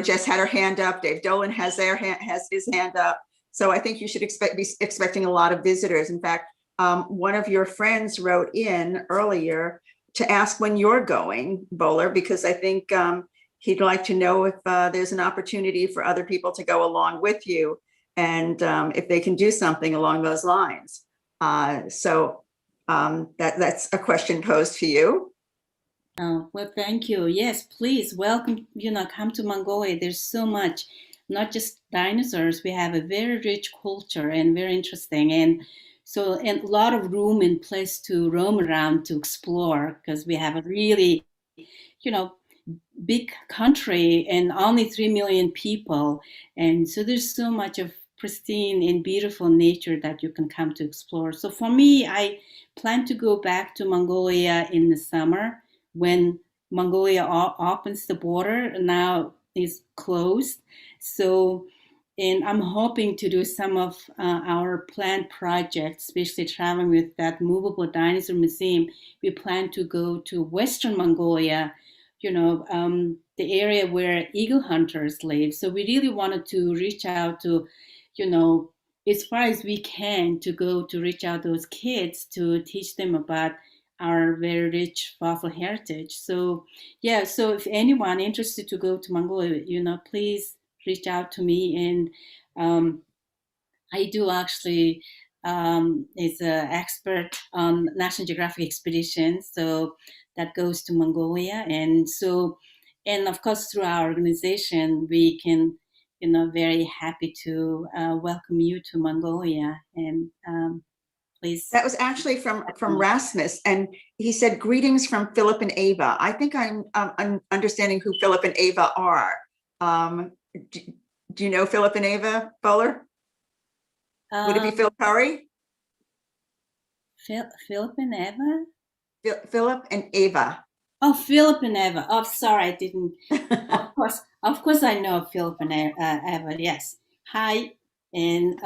Jess had her hand up. Dave Dolan has his hand up. So I think you should be expecting a lot of visitors. In fact, one of your friends wrote in earlier to ask when you're going, Bolor, because I think he'd like to know if there's an opportunity for other people to go along with you, and if they can do something along those lines. So that's a question posed to you. Oh, well, thank you. Yes, please welcome, come to Mongolia. There's so much, not just dinosaurs. We have a very rich culture and very interesting. And so, and a lot of room and place to roam around to explore, because we have a really, big country and only 3 million people. And so there's so much of pristine and beautiful nature that you can come to explore. So for me, I plan to go back to Mongolia in the summer when Mongolia opens the border. Now is closed. So, and I'm hoping to do some of our planned projects, especially traveling with that movable dinosaur museum. We plan to go to Western Mongolia, the area where eagle hunters live. So we really wanted to reach out to, as far as we can to go to reach out those kids to teach them about our very rich fossil heritage. So yeah, so if anyone interested to go to Mongolia, please reach out to me. And I do actually is an expert on National Geographic expedition, so that goes to Mongolia. And of course through our organization we can, very happy to welcome you to Mongolia. And please. That was actually from Rasmus, and he said, "Greetings from Philip and Ava." I think I'm understanding who Philip and Ava are. Do you know Philip and Ava, Bolor? Would it be Phil Curry? Philip and Eva? Philip and Ava. Oh, Philip and Eva. Oh, sorry, I didn't. Of course, I know Philip and Eva. Yes. Hi, and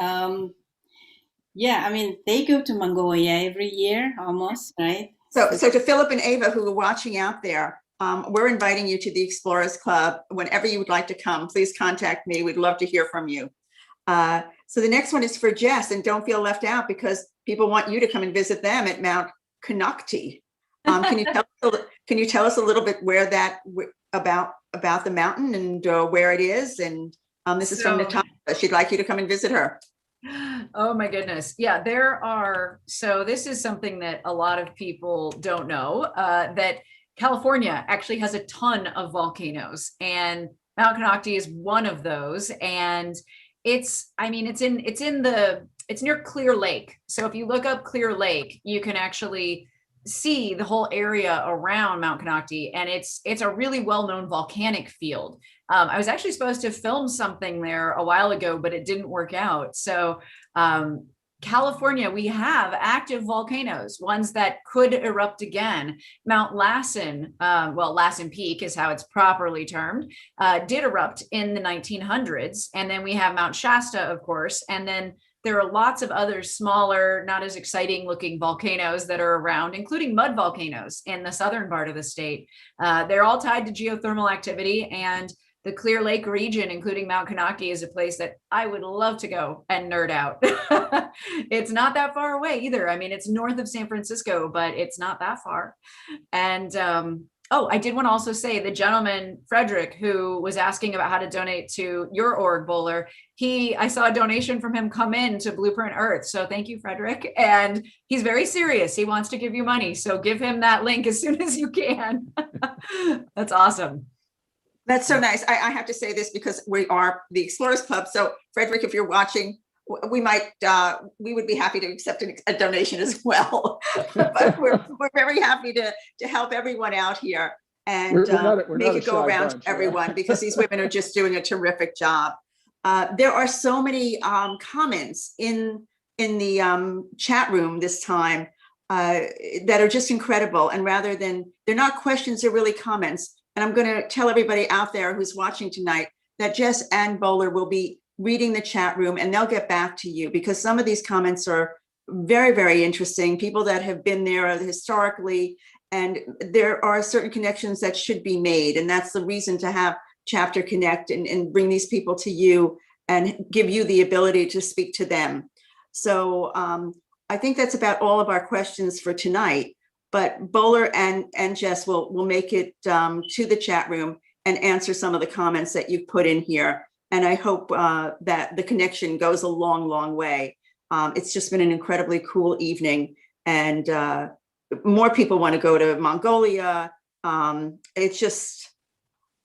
yeah, I mean, they go to Mongolia every year, almost, right? So to Philip and Ava, who are watching out there, we're inviting you to the Explorers Club. Whenever you would like to come, please contact me. We'd love to hear from you. So the next one is for Jess, and don't feel left out because people want you to come and visit them at Mount Konocti. Can you tell us a little bit about the mountain and where it is? And this is from Natasha. She'd like you to come and visit her. Oh my goodness. Yeah, so this is something that a lot of people don't know, that California actually has a ton of volcanoes, and Mount Konocti is one of those. And it's near Clear Lake. So if you look up Clear Lake, you can actually see the whole area around Mount Konocti, and it's a really well-known volcanic field. I was actually supposed to film something there a while ago, but it didn't work out. So California, we have active volcanoes, ones that could erupt again. Mount Lassen, Lassen Peak is how it's properly termed, did erupt in the 1900s. And then we have Mount Shasta, of course, and then there are lots of other smaller, not as exciting looking volcanoes that are around, including mud volcanoes in the southern part of the state. They're all tied to geothermal activity, and the Clear Lake region, including Mount Konocti, is a place that I would love to go and nerd out. It's not that far away either. I mean, it's north of San Francisco, but it's not that far. And I did want to also say the gentleman, Frederick, who was asking about how to donate to your org, Bolor, I saw a donation from him come in to Blueprint Earth. So thank you, Frederick. And he's very serious. He wants to give you money. So give him that link as soon as you can. That's awesome. That's so nice. I have to say this because we are the Explorers Club. So Frederick, if you're watching, we would be happy to accept a donation as well. But we're very happy to help everyone out here and make it go around to everyone because these women are just doing a terrific job. There are so many comments in the chat room this time that are just incredible. And they're not questions, they're really comments. And I'm going to tell everybody out there who's watching tonight that Jess and Bolor will be reading the chat room and they'll get back to you because some of these comments are very, very interesting. People that have been there historically, and there are certain connections that should be made. And that's the reason to have Chapter Connect and bring these people to you and give you the ability to speak to them. So I think that's about all of our questions for tonight. But Bolor and Jess will make it to the chat room and answer some of the comments that you've put in here. And I hope that the connection goes a long, long way. It's just been an incredibly cool evening, and more people want to go to Mongolia. It's just,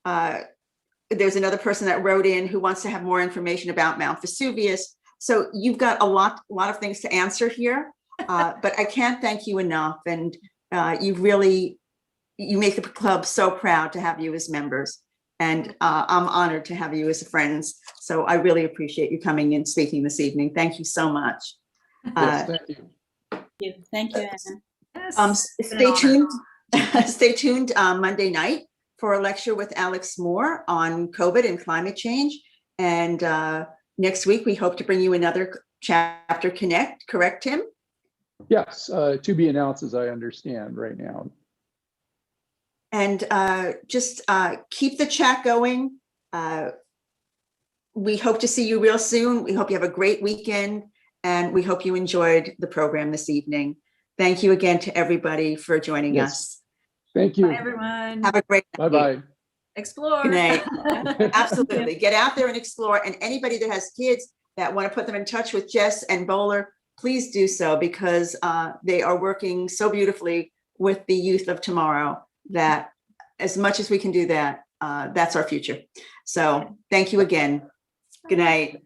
there's another person that wrote in who wants to have more information about Mount Vesuvius. So you've got a lot of things to answer here, but I can't thank you enough. And you make the club so proud to have you as members. And I'm honored to have you as friends. So I really appreciate you coming and speaking this evening. Thank you so much. Yes, thank you. Thank you, Anne. Yes, Stay tuned Monday night for a lecture with Alex Moore on COVID and climate change. And next week, we hope to bring you another Chapter Connect, correct, Tim? Yes, to be announced as I understand right now. And just keep the chat going. we hope to see you real soon. We hope you have a great weekend, and we hope you enjoyed the program this evening. Thank you again to everybody for joining Yes. us. Thank you. Bye, everyone. Have a great night. Bye-bye. Explore. Good night. Absolutely. Get out there and explore. And anybody that has kids that want to put them in touch with Jess and Bolor, please do so, because they are working so beautifully with the youth of tomorrow that as much as we can do that, that's our future. So thank you again. Good night.